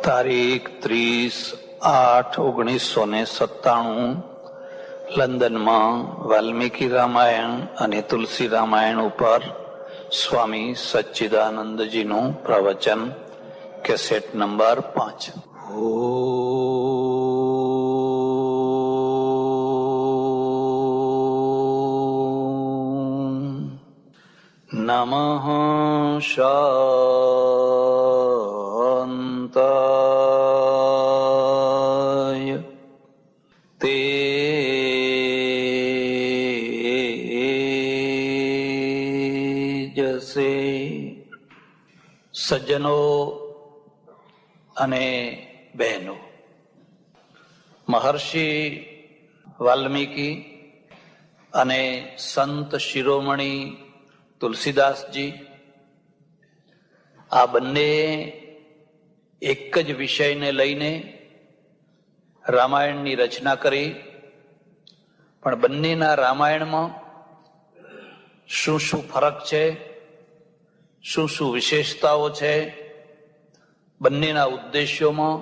તારીખ 30/8/1997 લંડનમાં વાલ્મીકી રામાયણ અને તુલસી રામાયણ ઉપર સ્વામી સચ્ચિદાનંદજીનું પ્રવચન, કેસેટ નંબર 5. નમઃ શાંતાય તેજસે. સજ્જનો અને બહેનો, મહર્ષિ વાલ્મીકી અને સંત શિરોમણી તુલસીદાસજી આ બંને એક જ વિષયને લઈને રામાયણની રચના કરી, પણ બંનેના રામાયણમાં શું શું ફરક છે, શું શું વિશેષતાઓ છે, બંનેના ઉદ્દેશ્યોમાં,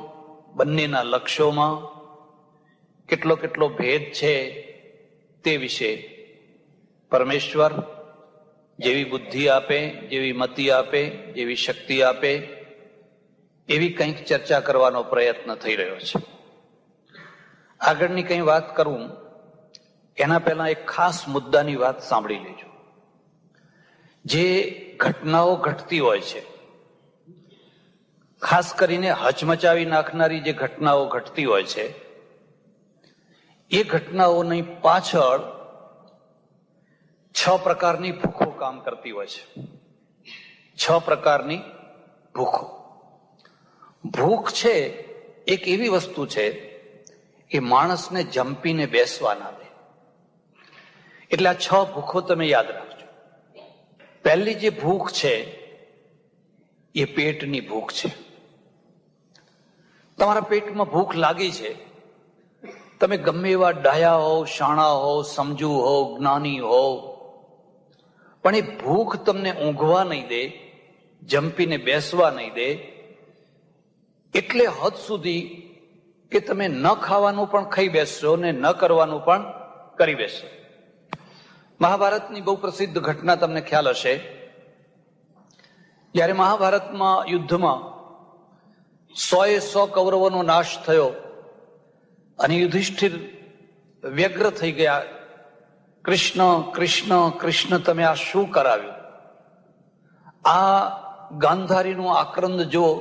બંનેના લક્ષ્યોમાં કેટલો કેટલો ભેદ છે, તે વિશે પરમેશ્વર જેવી બુદ્ધિ આપે, જેવી મતિ આપે, જેવી શક્તિ આપે, એવી કંઈક ચર્ચા કરવાનો પ્રયત્ન થઈ રહ્યો છે. આગળની કંઈ વાત કરું એના પહેલા એક ખાસ મુદ્દાની વાત સાંભળી લેજો. જે ઘટનાઓ ઘટતી હોય છે, ખાસ કરીને હચમચાવી નાખનારી જે ઘટનાઓ ઘટતી હોય છે, એ ઘટનાઓની પાછળ 6 પ્રકારની ભૂખો કામ કરતી હોય છે. 6 પ્રકારની ભૂખો. ભૂખ છે એક એવી વસ્તુ છે કે માણસને જંપીને બેસવા ના દે. એટલે આ 6 ભૂખો તમે યાદ રાખજો. પહેલી જે ભૂખ છે એ પેટની ભૂખ છે. તમારા પેટમાં ભૂખ લાગી છે, તમે ગમે એવા ડાયા હો, શાણા હો, સમજુ હો, જ્ઞાની હો, પણ એ ભૂખ તમને ઊંઘવા નહીં દે, જંપીને બેસવા નહીં દે, એટલે હદ સુધી કે તમે ન ખાવાનું પણ ખાઈ બેસશો ને ન કરવાનું પણ કરી બેસશો. મહાભારતની બહુ પ્રસિદ્ધ ઘટના તમને ખ્યાલ હશે. જ્યારે મહાભારતમાં યુદ્ધમાં 100 કૌરવોનો નાશ થયો અને યુધિષ્ઠિર વ્યગ્ર થઈ ગયા, કૃષ્ણ કૃષ્ણ કૃષ્ણ, તમે આ શું કરાવ્યું? આ ગાંધારીનું આક્રંદ જુઓ,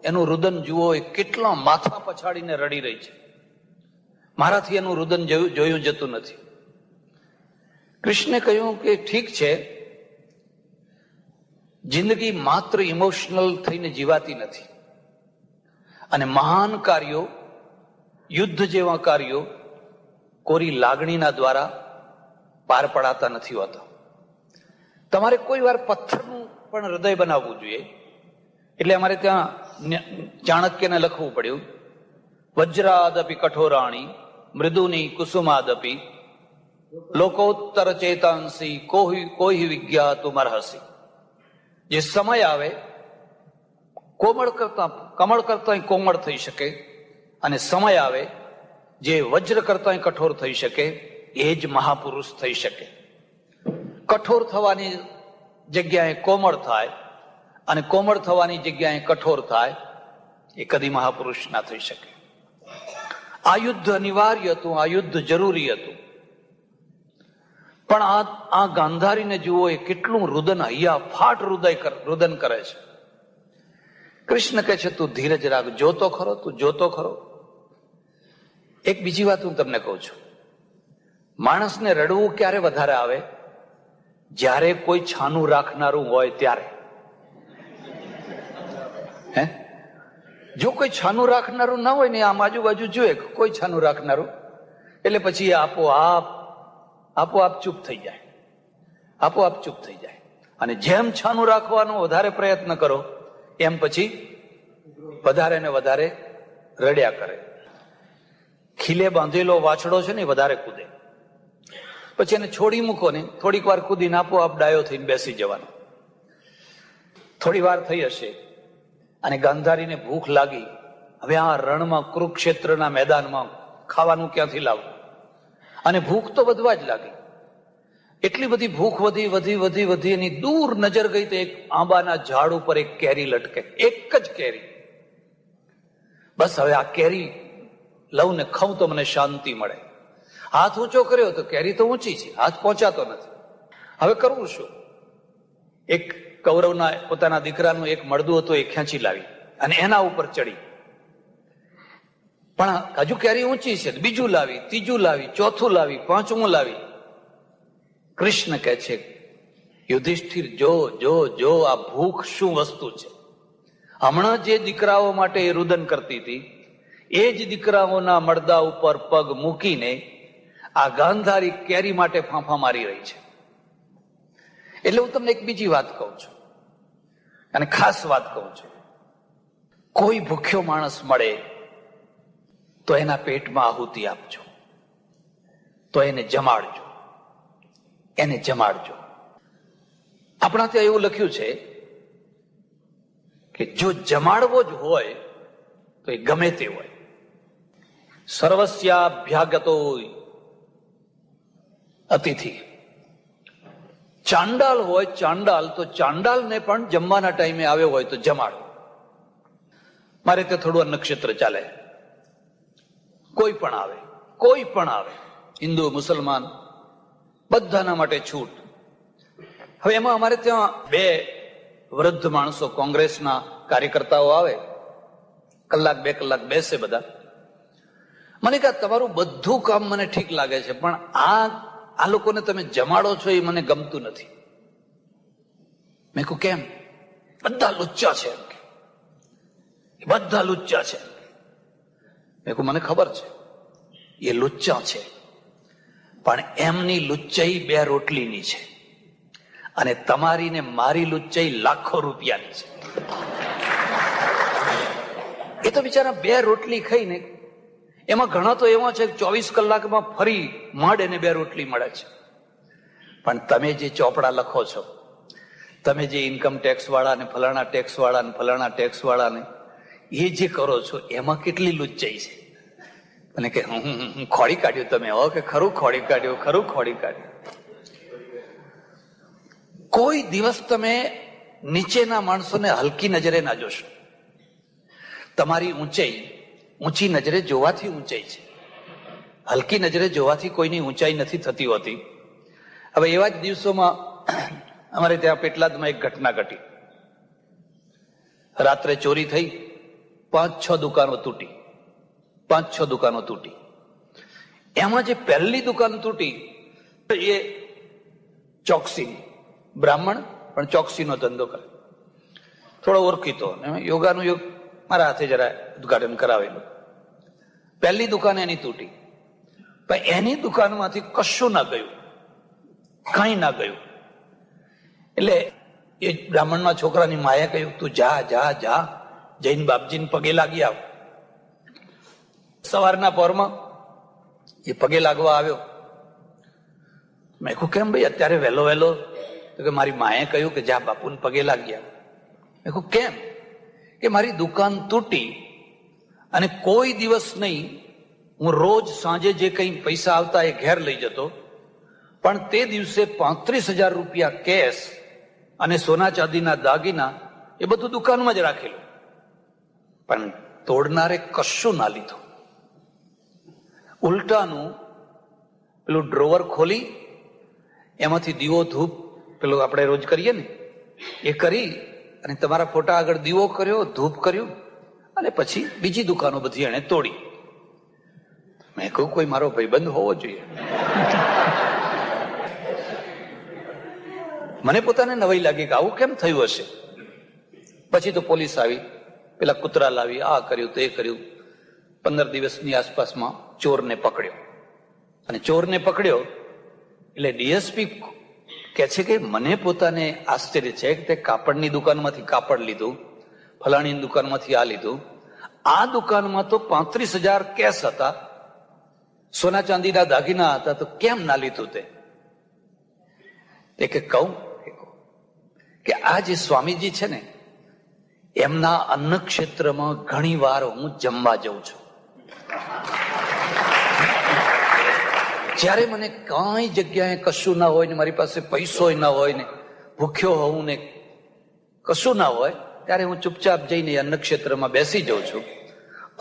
એનું રુદન જુઓ, એ કેટલા માથા પછાડીને રડી રહી છે. મારાથી એનું રુદન જોયું જતું નથી. કૃષ્ણે કહ્યું કે ઠીક છે, જિંદગી માત્ર ઇમોશનલ થઈને જીવાતી નથી, અને મહાન કાર્યો, યુદ્ધ જેવા કાર્યો કોરી લાગણીના દ્વારા પાર પડાતા નથી હોતા. તમારે કોઈ વાર પથ્થરનું પણ હૃદય બનાવવું જોઈએ. એટલે અમારે ત્યાં ચાણક્યને લખવું પડ્યું, વજ્રાદપી કઠોરાણી મૃદુની કુસુમાદપી લોકોત્તર ચેતાંસી કોઈ વિજ્ઞાતું મરહસી. જે સમય આવે કમળ કરતા કોમળ થઈ શકે, અને સમય આવે જે વજ્ર કરતા કઠોર થઈ શકે, એ જ મહાપુરુષ થઈ શકે. કઠોર થવાની જગ્યાએ કોમળ થાય અને કોમળ થવાની જગ્યાએ કઠોર થાય, એ કદી મહાપુરુષ ના થઈ શકે. આ યુદ્ધ અનિવાર્ય હતું, આ યુદ્ધ જરૂરી હતું, પણ આ ગાંધારીને જુઓ, એ કેટલું રુદન, હૈયા ફાટ રુદન કરે છે. કૃષ્ણ કહે છે તું ધીરજ રાખ, જોતો ખરો, તું જોતો ખરો. એક બીજી વાત હું તમને કહું છું, માણસને રડવું ક્યારે વધારે આવે? જ્યારે કોઈ છાનું રાખનારું હોય ત્યારે. હે, જો કોઈ છાનું રાખનારું ના હોય ને, આમ આજુબાજુ જોઈએ કોઈ છાનું રાખનારું, એટલે પછી આપોઆપ ચૂપ થઈ જાય, આપોઆપ ચૂપ થઈ જાય. અને જેમ છાનું રાખવાનો વધારે પ્રયત્ન કરો, એમ પછી વધારે ને વધારે રડ્યા કરે. ખીલે બાંધેલો વાછડો છે ને, વધારે કૂદે. પછી એને છોડી મૂકો ને, થોડીક વાર કૂદીને આપોઆપ ડાયો થઈને બેસી જવાનો. થોડી વાર થઈ હશે અને ગાંધારીને ભૂખ લાગી હવે આ રણમાં, કુરુક્ષેત્રના મેદાનમાં ખાવાનું ક્યાંથી લાવવું? અને ભૂખ તો વધવા જ લાગી. એટલી બધી ભૂખ વધી વધી વધી વધી એની દૂર નજર ગઈ તો એક આંબાના ઝાડ ઉપર એક કેરી લટકે, એક જ કેરી. બસ હવે આ કેરી લઉં ને ખાઉં તો મને શાંતિ મળે. હાથ ઊંચો કર્યો તો કેરી તો ઊંચી છે, હાથ પહોંચાતો નથી. હવે કરવું શું? એક કૌરવના પોતાના દીકરાનું એક મળદું હતું, એ ખેંચી લાવી અને એના ઉપર ચડી. પણ હજુ કેરી ઊંચી છે, બીજું લાવી, ત્રીજું લાવી, ચોથું લાવી, પાંચમું લાવી. કૃષ્ણ કહે છે, યુધિષ્ઠિર જો જો જો આ ભૂખ શું વસ્તુ છે. હમણાં જે દીકરાઓ માટે એ રુદન કરતી હતી, એ જ દીકરાઓના મળદા ઉપર પગ મૂકીને આ ગાંધારી કેરી માટે ફાંફા મારી રહી છે. એટલે હું તમને એક બીજી વાત કહું છું, અને ખાસ વાત કહું છું. કોઈ ભૂખ્યો માણસ મળે તો એના પેટમાં આહુતિ આપજો, તો એને જમાડજો, એને જમાડજો. આપણા ત્યાં એવું લખ્યું છે કે જો જમાડવો જ હોય તો એ ગમે તે હોય. સર્વસ્યાભ્યાગતો અતિથિ. ચાંડાલ હોય ચાંડાલ, તો ચાંડાલને પણ જમવાના ટાઈમે આવ્યો હોય તો જમાડો. મારે ત્યાં થોડું નક્ષત્ર ચાલે, કોઈ પણ આવે, કોઈ પણ આવે, હિન્દુ મુસલમાન બધાના માટે છૂટ. હવે એમાં અમારે ત્યાં બે વૃદ્ધ માણસો, કોંગ્રેસના કાર્યકર્તાઓ આવે, કલાક બે કલાક બેસે બધા. મને કહે તમારું બધું કામ મને ઠીક લાગે છે, પણ આ લોકોને તમે જમાડો છો એ મને ગમતું નથી. મેં કહ્યું કેમ? બધા લુચ્ચા છે, બધા લુચ્ચા છે. મેં કહ્યું મને ખબર છે એ લુચ્ચા છે, પણ એમની લુચ્ચાઈ 2 રોટલીની છે અને તમારી ને મારી લુચ્ચાઈ લાખો રૂપિયાની છે. એ તો બિચારા 2 રોટલી ખાઈને, એમાં ઘણા તો એવા છે 24 કલાકમાં ફરી માંડ એને 2 રોટલી મળે છે. પણ તમે જે ચોપડા લખો છો, તમે જે ઇન્કમ ટેક્સ વાળા ને ફલાણા ટેક્સ વાળા ને ફલાણા ટેક્સ વાળા ને એ જે કરો છો, એમાં કેટલી લુચ્ચાઈ છે. અને કે હું ખોડી કાઢ્યું તમે, હો કે ખરું ખોડી કાઢ્યું, ખરું ખોડી કાઢ્યું. કોઈ દિવસ તમે નીચેના માણસોને હલકી નજરે ના જોશો. તમારી ઊંચાઈ ઊંચી નજરે જોવાથી ઊંચાઈ છે, હલકી નજરે જોવાથી કોઈની ઊંચાઈ નથી થતી હોતી. હવે એવા જ દિવસોમાં અમારે ત્યાં પેટલાદમાં એક ઘટના ઘટી. રાત્રે ચોરી થઈ, 5-6 દુકાનો તૂટી, 5-6 દુકાનો તૂટી. એમાં જે પહેલી દુકાન તૂટી એ ચોકસી, બ્રાહ્મણ પણ ચોકસીનો ધંધો કરે, થોડો ઓળખીતો, યોગાનું યોગ મારા હાથે જરા ઉદઘાટન કરાવેલું. પહેલી દુકાન એની તૂટી, પણ એની દુકાનમાંથી કશું ના ગયું, કઈ ના ગયું. એટલે એ બ્રાહ્મણના છોકરાની માએ કહ્યું તું જા જા જા, જૈન બાપજીને પગે લાગી આવ. સવારના પહોરમાં એ પગે લાગવા આવ્યો. મેં કહ્યું કેમ ભાઈ અત્યારે વહેલો વહેલો? તો કે મારી માએ કહ્યું કે જા બાપુને પગે લાગી આવ. મેં કહ્યું કેમ? કે મારી દુકાન તૂટી અને કોઈ દિવસ નહીં, હું રોજ સાંજે જે કઈ પૈસા આવતા એ ઘેર લઈ જતો, પણ તે દિવસે 35,000 રૂપિયા કેશ અને સોના ચાંદીના દાગીના એ બધું દુકાનમાં જ રાખેલું, પણ તોડનારે કશું ના લીધું. ઉલટાનું પેલું ડ્રોવર ખોલી એમાંથી દીવો ધૂપ, પેલું આપણે રોજ કરીએ ને એ કરી અને તમારા ફોટા આગળ દીવો કર્યો, ધૂપ કર્યું અને પછી બીજી દુકાનો બધી એને તોડી. મેં કહ્યું કોઈ મારો ભાઈબંધ હોવો જોઈએ. મને પોતાને નવાઈ લાગી કે આવું કેમ થયું હશે. પછી તો પોલીસ આવી, પેલા કૂતરા લાવી, આ કર્યું તે કર્યું. 15 દિવસની આસપાસમાં ચોરને પકડ્યો. અને ચોરને પકડ્યો એટલે ડીએસપી કે છે કે મને પોતાને આશ્ચર્ય છે કે તે કાપડની દુકાનમાંથી કાપડ લીધું, ફલાણીની દુકાનમાંથી આ લીધું, આ દુકાનમાં તો 35,000 કેશ હતા, સોના ચાંદીના દાગીના હતા, તો કેમ ના લીધું તે? કે કહું કે આ જે સ્વામીજી છે ને એમના અન્ન ક્ષેત્રમાં ઘણી વાર હું જમવા જઉં છું. જ્યારે મને કઈ જગ્યાએ કશું ના હોય ને મારી પાસે પૈસો ના હોય ને ભૂખ્યો હોઉં ને કશું ના હોય, ત્યારે હું ચૂપચાપ જઈને અન્ન ક્ષેત્રમાં બેસી જાઉં છું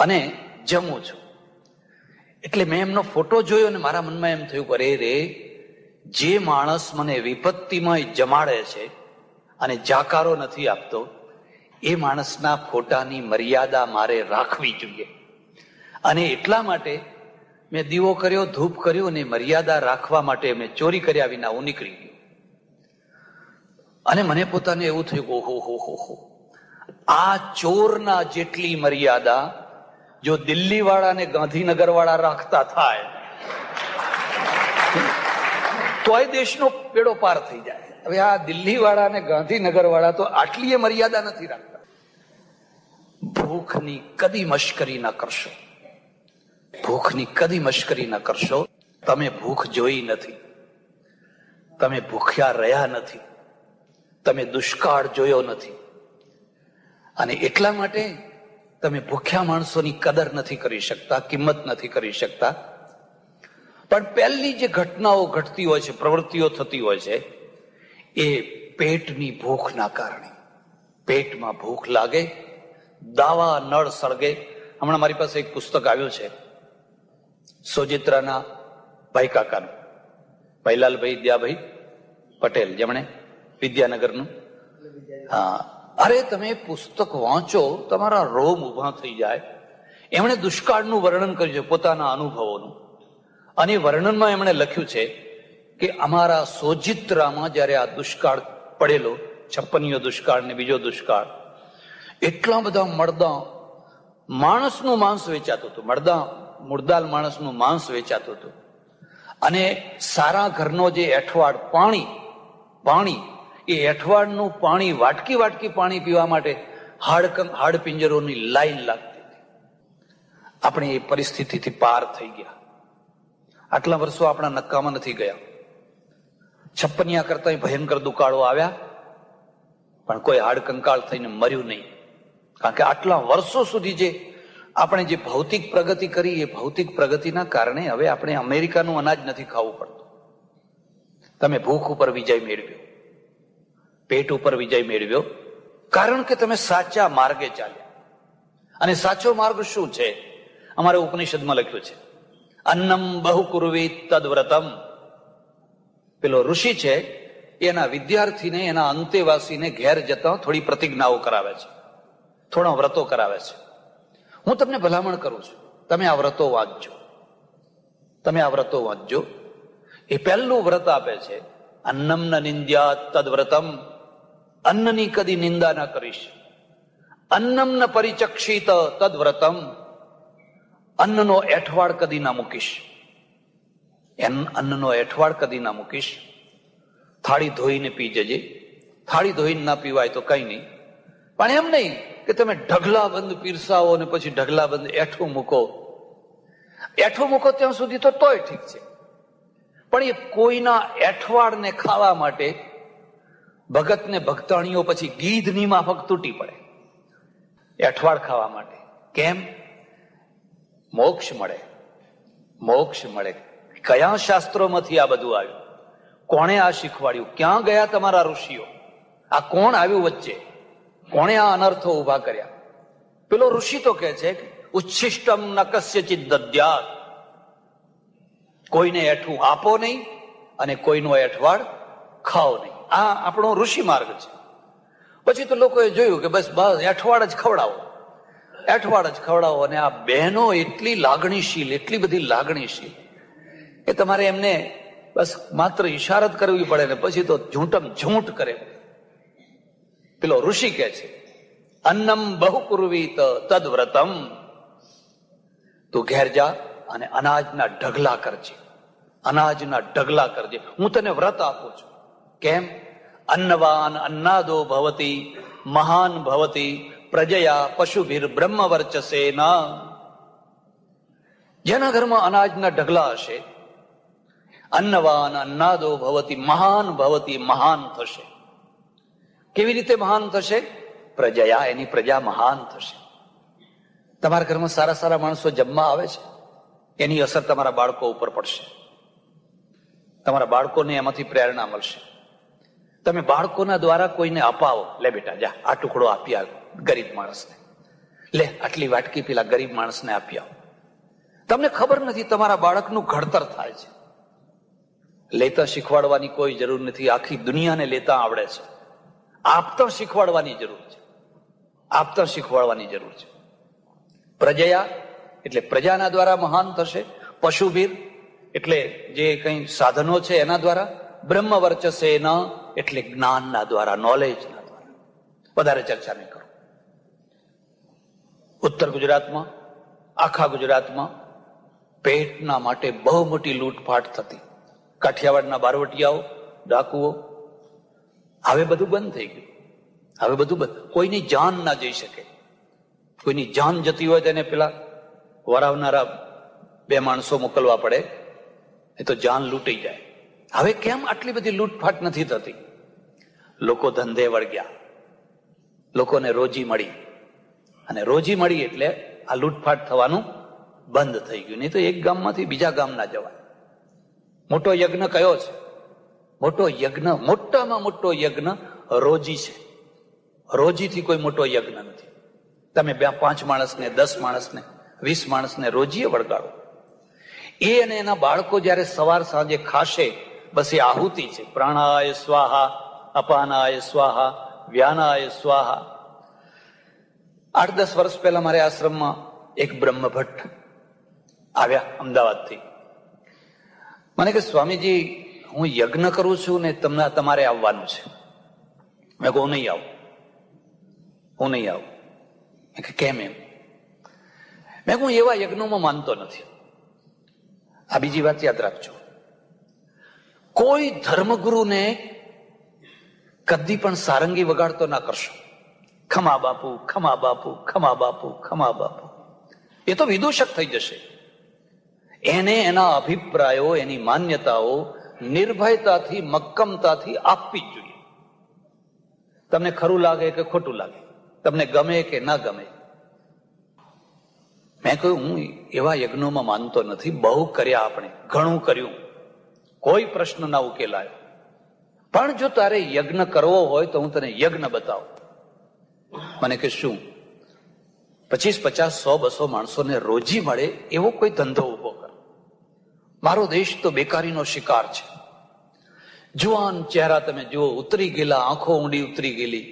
અને જમું છું. એટલે મેં એમનો ફોટો જોયો ને મારા મનમાં એમ થયું, અરે રે, જે માણસ મને વિપત્તિમાં જમાડે છે અને જાકારો નથી આપતો, એ માણસના ફોટાની મર્યાદા મારે રાખવી જોઈએ. અને એટલા માટે મેં દીવો કર્યો, ધૂપ કર્યો અને મર્યાદા રાખવા માટે મેં ચોરી કર્યા વિના હું નીકળી ગયો. અને મને પોતાને એવું થયું કે ઓહો હો હો હો, આ ચોરના જેટલી મર્યાદા જો દિલ્હી વાળા ને ગાંધીનગર વાળા રાખતા થાય તોય દેશનો બેડો પાર થઈ જાય. હવે આ દિલ્હી વાળા ને ગાંધીનગર વાળા તો આટલી મર્યાદા નથી રાખતા. ભૂખની કદી મશ્કરી ના કરશો, ભૂખની કદી મશ્કરી ના કરશો. તમે ભૂખ જોઈ નથી, તમે ભૂખ્યા રહ્યા નથી, તમે દુષ્કાળ જોયો નથી, અને એટલા માટે તમે ભૂખ્યા માણસોની કદર નથી કરી શકતા, કિંમત નથી કરી શકતા. પણ પહેલી જે ઘટનાઓ ઘટતી હોય છે, પ્રવૃત્તિઓ થતી હોય છે, એ પેટની ભૂખના કારણે. પેટમાં ભૂખ લાગે, દાવા નળ સળગે. હમણાં મારી પાસે એક પુસ્તક આવ્યું છે સોજિત્રાના ભાઈ કાકાનું, ભાઈલાલભાઈ દયાભાઈ પટેલ, જેમણે વિદ્યાનગરનું. હા, અરે તમે પુસ્તક વાંચો, તમારા રોમ ઉભા થઈ જાય. એમણે દુષ્કાળનું વર્ણન કર્યું છે, પોતાના અનુભવોનું. અને વર્ણનમાં એમણે લખ્યું છે કે અમારા સોજિત્રામાં જયારે આ દુષ્કાળ પડેલો, 56યો દુષ્કાળ ને બીજો દુષ્કાળ, એટલા બધા મળદા માણસનું માંસ વેચાતું હતું, મુર્દાલ માણસનું માંસ વેચાતું હતું. અને સારા ઘરનો જે એઠવાડ પાણી એ એઠવાડનું પાણી, વાટકી વાટકી પાણી પીવા માટે હાડપિંજરોની લાઈન લાગતી હતી. આપણે એ પરિસ્થિતિથી પાર થઈ ગયા. આટલા વર્ષો આપણા નક્કામાં નથી ગયા. 56 કરતા ભયંકર દુકાળો આવ્યા, પણ કોઈ હાડકંકાળ થઈને મર્યું નહીં. કારણ કે આટલા વર્ષો સુધી જે આપણે જે ભૌતિક પ્રગતિ કરી, એ ભૌતિક પ્રગતિના કારણે હવે આપણે અમેરિકાનું અનાજ નથી ખાવું પડતું. તમે ભૂખ ઉપર વિજય મેળવ્યો, પેટ ઉપર વિજય મેળવ્યો, કારણ કે તમે સાચા માર્ગે ચાલ્યા. અને સાચો માર્ગ શું છે? અમારે ઉપનિષદમાં લખ્યું છે, અન્નમ બહુ કુર્વે તદ્વ્રતમ. પેલો ઋષિ છે, એના વિદ્યાર્થીને, એના અંતેવાસીને ઘેર જતા થોડી પ્રતિજ્ઞાઓ કરાવે છે, થોડા વ્રતો કરાવે છે. હું તમને ભલામણ કરું છું, તમે આ વ્રતો વાંચજો, તમે આ વ્રતો વાંચજો. એ પહેલું વ્રત આપે છે, અન્નમ ન નિંદ્યા તદ્વ્રતમ. અન્નની કદી નિંદા ના કરીશ. અન્નમ ન પરિચક્ષિત તદ્વ્રતમ. અન્નનો એઠવાડ કદી ના મૂકીશ. અન્નનો એઠવાડ કદી ના મૂકીશ. થાળી ધોઈને પી જજે. થાળી ધોઈને ના પીવાય તો કઈ નહીં, પણ એમ નહીં કે તમે ઢગલાબંધ પીરસાવો ને પછી ઢગલાબંધ એઠું મૂકો. એઠું મૂકો ત્યાં સુધી તો તોય ઠીક છે, પણ એ કોઈના એઠવાડને ખાવા માટે ભગત ને ભક્તાણીઓ પછી ગીધની માફક તૂટી પડે એઠવાડ ખાવા માટે. કેમ? મોક્ષ મળે, મોક્ષ મળે. કયા શાસ્ત્રોમાંથી આ બધું આવ્યું? કોણે આ શીખવાડ્યું? ક્યાં ગયા તમારા ઋષિઓ? આ કોણ આવ્યું વચ્ચે? કોણે આ અનર્થો ઉભા કર્યા? પેલો ઋષિ તો કહે છે, ઉચ્છિષ્ટમ ન કસ્યચિદ દદ્યાત. કોઈને એઠું આપો નહીં અને કોઈનો એઠવાડ ખાઓ નહીં. આ આપણો ઋષિ માર્ગ છે. પછી તો લોકોએ જોયું કે બસ એઠવાડ જ ખવડાવો, એઠવાડ જ ખવડાવો. અને આ બહેનો એટલી લાગણીશીલ, એટલી બધી લાગણીશીલ કે તમારે એમને બસ માત્ર ઈશારત કરવી પડે ને પછી તો ઝૂંટમ ઝૂંટ કરે. પેલો ઋષિ કે છે, અન્નમ બહુ કુર્વીત તદ્વ્રતમ. તું ઘેર જા અને અનાજના ઢગલા કરજે, અનાજના ઢગલા કરજે. હું તને વ્રત આપું છું. કેમ? અન્નવાન અન્નાદો ભવતી મહાન ભવતી પ્રજયા પશુભીર બ્રહ્મ વર્ચસેના. જેના ઘરમાં અનાજના ઢગલા હશે, અન્નવાન અન્નાદો ભવતી મહાન ભવતી, મહાન થશે. કેવી રીતે મહાન થશે? પ્રજયા, એની પ્રજા મહાન થશે. તમારા ઘરમાં સારા સારા માણસો જમવા આવે છે, એની અસર તમારા બાળકો ઉપર પડશે. તમારા બાળકોને એમાંથી પ્રેરણા મળશે. તમે બાળકોના દ્વારા કોઈને અપાવો, લે બેટા જા આ ટુકડો આપી આવ ગરીબ માણસને, લે આટલી વાટકી પેલા ગરીબ માણસને આપી આવ. તમને ખબર નથી તમારા બાળકનું ઘડતર થાય છે. લેતા શીખવાડવાની કોઈ જરૂર નથી, આખી દુનિયાને લેતા આવડે છે. આપતા શીખવાડવાની જરૂર છે, આપતા શીખવાડવાની જરૂર છે. પ્રજયા એટલે પ્રજાના દ્વારા મહાન થશે. પશુભીર એટલે જે કઈ સાધનો છે એના દ્વારા. બ્રહ્મ વર્ચસે ન એટલે જ્ઞાનના દ્વારા, નોલેજના દ્વારા. વધારે ચર્ચા નહીં કરો. ઉત્તર ગુજરાતમાં, આખા ગુજરાતમાં પેટના માટે બહુ મોટી લૂંટફાટ થતી. કાઠિયાવાડના બારવટિયાઓ, ડાકુઓ, હવે બધું બંધ થઈ ગયું. હવે બધું બંધ. કોઈની જાન ના જઈ શકે. કોઈની જાન જતી હોય તેને પેલા વરાવનારા 2 માણસો મોકલવા પડે, એ તો જાન લૂંટી જાય. હવે કેમ આટલી બધી લૂંટફાટ નથી થતી? લોકો ધંધે વળગ્યા, લોકોને રોજી મળી, અને રોજી મળી એટલે આ લૂંટફાટ થવાનું બંધ થઈ ગયું. નહીં તો એક ગામમાંથી બીજા ગામ ના જવાય. મોટો યજ્ઞ કયો છે? મોટો યજ્ઞ, મોટામાં મોટો યજ્ઞ રોજી છે. રોજીથી કોઈ મોટો યજ્ઞ નથી. તમે 5 માણસને, 10 માણસને, 20 માણસને રોજીએ વળગાડો. એ અને એના બાળકો જયારે સવાર સાંજે ખાશે, બસ એ આહુતિ છે. પ્રાણાય સ્વાહા, અપાનાય સ્વાહા, વ્યાનાય સ્વાહા. 8-10 વર્ષ પહેલા મારે આશ્રમમાં એક બ્રહ્મભટ્ટ આવ્યા અમદાવાદથી. મને કે સ્વામીજી હું યજ્ઞ કરું છું ને તમારે આવવાનું છે. મેં કહું નહીં આવું, હું નહીં આવું. કેમ એમ? મેં હું એવા યજ્ઞોમાં માનતો નથી. આ બીજી વાત યાદ રાખજો, કોઈ ધર્મગુરુને કદી પણ સારંગી વગાડતો ના કરશો. ખમા બાપુ, ખમા બાપુ, ખમા બાપુ, ખમા બાપુ. એ તો વિદૂષક થઈ જશે. એને એના અભિપ્રાયો, એની માન્યતાઓ નિર્ભયતાથી, મક્કમતાથી આપવી જ જોઈએ. તમને ખરું લાગે કે ખોટું લાગે, તમને ગમે કે ના ગમે. મેં કહ્યું હું એવા યજ્ઞોમાં માનતો નથી. બહુ કર્યા આપણે, ઘણું કર્યું, કોઈ પ્રશ્ન ના ઉકેલાયો. પણ જો તારે યજ્ઞ કરવો હોય તો હું તને યજ્ઞ બતાવું. મને કે શું? 25, 50, 100, 200 માણસોને રોજી મળે એવો કોઈ ધંધો ઉભો કર. મારો દેશ તો બેકારીનો શિકાર છે. જુવાન ચહેરા તમે જુઓ, ઉતરી ગયેલા, આંખો ઊંડી ઉતરી ગયેલી,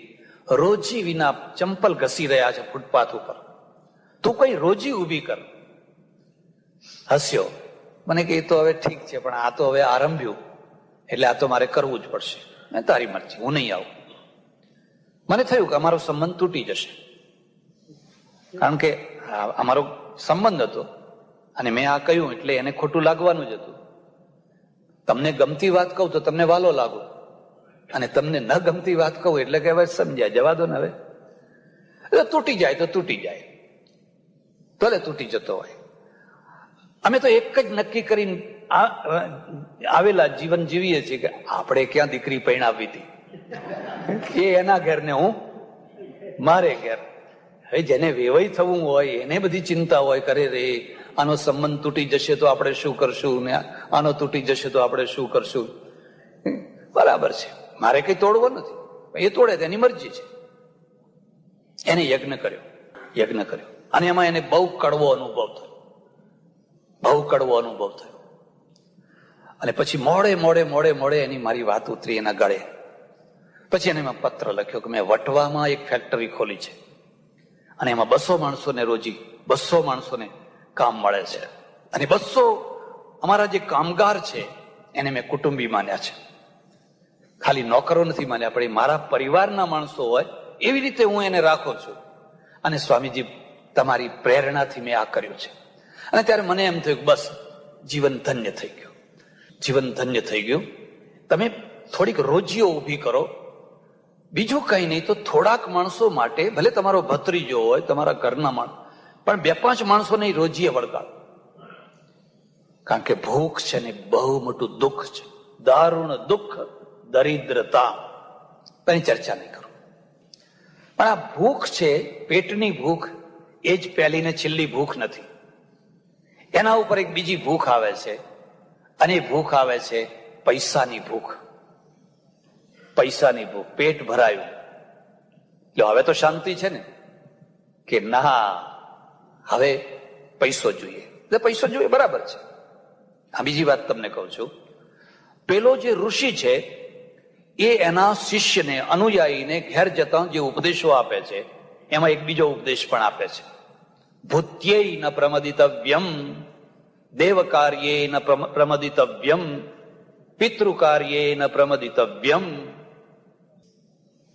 રોજી વિના ચંપલ ઘસી રહ્યા છે ફૂટપાથ ઉપર. તું કઈ રોજી ઉભી કર. હસ્યો. મને કે એ તો હવે ઠીક છે, પણ આ તો હવે આરંભ્યું એટલે આ તો મારે કરવું જ પડશે. મેં તારી મરજી, હું નહીં આવું. મને થયું કે અમારો સંબંધ તૂટી જશે, કારણ કે અમારો સંબંધ હતો અને મેં આ કહ્યું એટલે એને ખોટું લાગવાનું જ હતું. તમને ગમતી વાત કહું તો તમને વાલો લાગુ, અને તમને ન ગમતી વાત કહું એટલે કે હવે સમજ્યા, જવા દો ને. હવે તૂટી જાય તો તૂટી જાય, ભલે તૂટી જતો હોય. અમે તો એક જ નક્કી કરીને આવેલા જીવન જીવીએ છીએ કે આપણે ક્યાં દીકરી પરણાવી હતી. એ એના ઘર ને હું મારે ઘેર. હવે જેને વેવાઈ થવું હોય એને બધી ચિંતા હોય, કરે રે આનો સંબંધ તૂટી જશે તો આપણે શું કરશું, ને આનો તૂટી જશે તો આપણે શું કરશું. બરાબર છે, મારે કઈ તોડવો નથી. એ તોડે તેની મરજી છે. એને યજ્ઞ કર્યો અને એમાં એને બહુ કડવો અનુભવ થયો, બહુ કડવો અનુભવ થયો. અને પછી મોડે એની મારી વાત ઉતરી એના ગળે. પછી એને એમાં પત્ર લખ્યો કે મેં વટવામાં એક ફેક્ટરી ખોલી છે અને એમાં 200 માણસોને રોજી 200 માણસોને કામ મળે છે, અને 200 અમારા જે કામગાર છે એને મેં કુટુંબી માન્યા છે. ખાલી નોકરો નથી માન્યા, પણ મારા પરિવારના માણસો હોય એવી રીતે હું એને રાખું છું. અને સ્વામીજી તમારી પ્રેરણાથી મેં આ કર્યું છે. અને ત્યારે મને એમ થયું બસ જીવન ધન્ય થઈ ગયું, જીવન ધન્ય થઈ ગયું. તમે થોડીક રોજીઓ ઊભી કરો, બીજું કઈ નહીં તો થોડાક માણસો માટે, ભલે તમારો ભત્રીજો હોય, તમારા ઘરના માણસ, પણ 2-5 માણસોને રોજીએ વળગાડો. કારણ કે ભૂખ છે ને બહુ મોટું દુઃખ છે, દારૂણ દુઃખ, દરિદ્રતા. એની ચર્ચા નહીં કરું. પણ આ ભૂખ છે, પેટની ભૂખ, એ જ પહેલી ને છેલ્લી ભૂખ નથી. એના ઉપર એક બીજી ભૂખ આવે છે, અને એ ભૂખ આવે છે પૈસાની ભૂખ. પૈસાની ભૂખ. પેટ ભરાયું એટલે હવે તો શાંતિ છે ને, કે ના હવે પૈસો જોઈએ, એટલે પૈસો જોઈએ, બરાબર છે. આ બીજી વાત તમને કહું છું. પેલો જે ઋષિ છે એ એના શિષ્યને, અનુયાયીને ઘેર જતા જે ઉપદેશો આપે છે, એમાં એક બીજો ઉપદેશ પણ આપે છે. ભૂત્યૈ ન પ્રમદિતવ્યમ, દેવ કાર્યે ન પ્રમદિતવ્યમ, પિતૃ કાર્યે ન પ્રમદિતવ્યમ.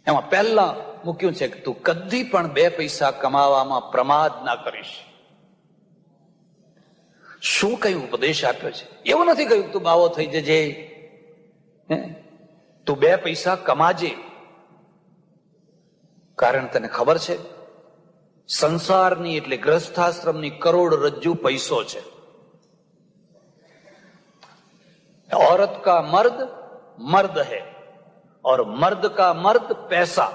એમાં પહેલા મૂક્યું છે કે તું કદી પણ 2 પૈસા કમાવામાં પ્રમાદ ના કરીશ. શું કઈ ઉપદેશ આપ્યો છે? એવું નથી કહ્યું તું બાવો થઈ જજે, તું 2 પૈસા કમાજે. કારણ તને ખબર છે, સંસારની એટલે ગ્રસ્થાશ્રમની કરોડરજ્જુ પૈસો છે. औरत का मर्द मर्द है और मर्द का मर्द पैसा,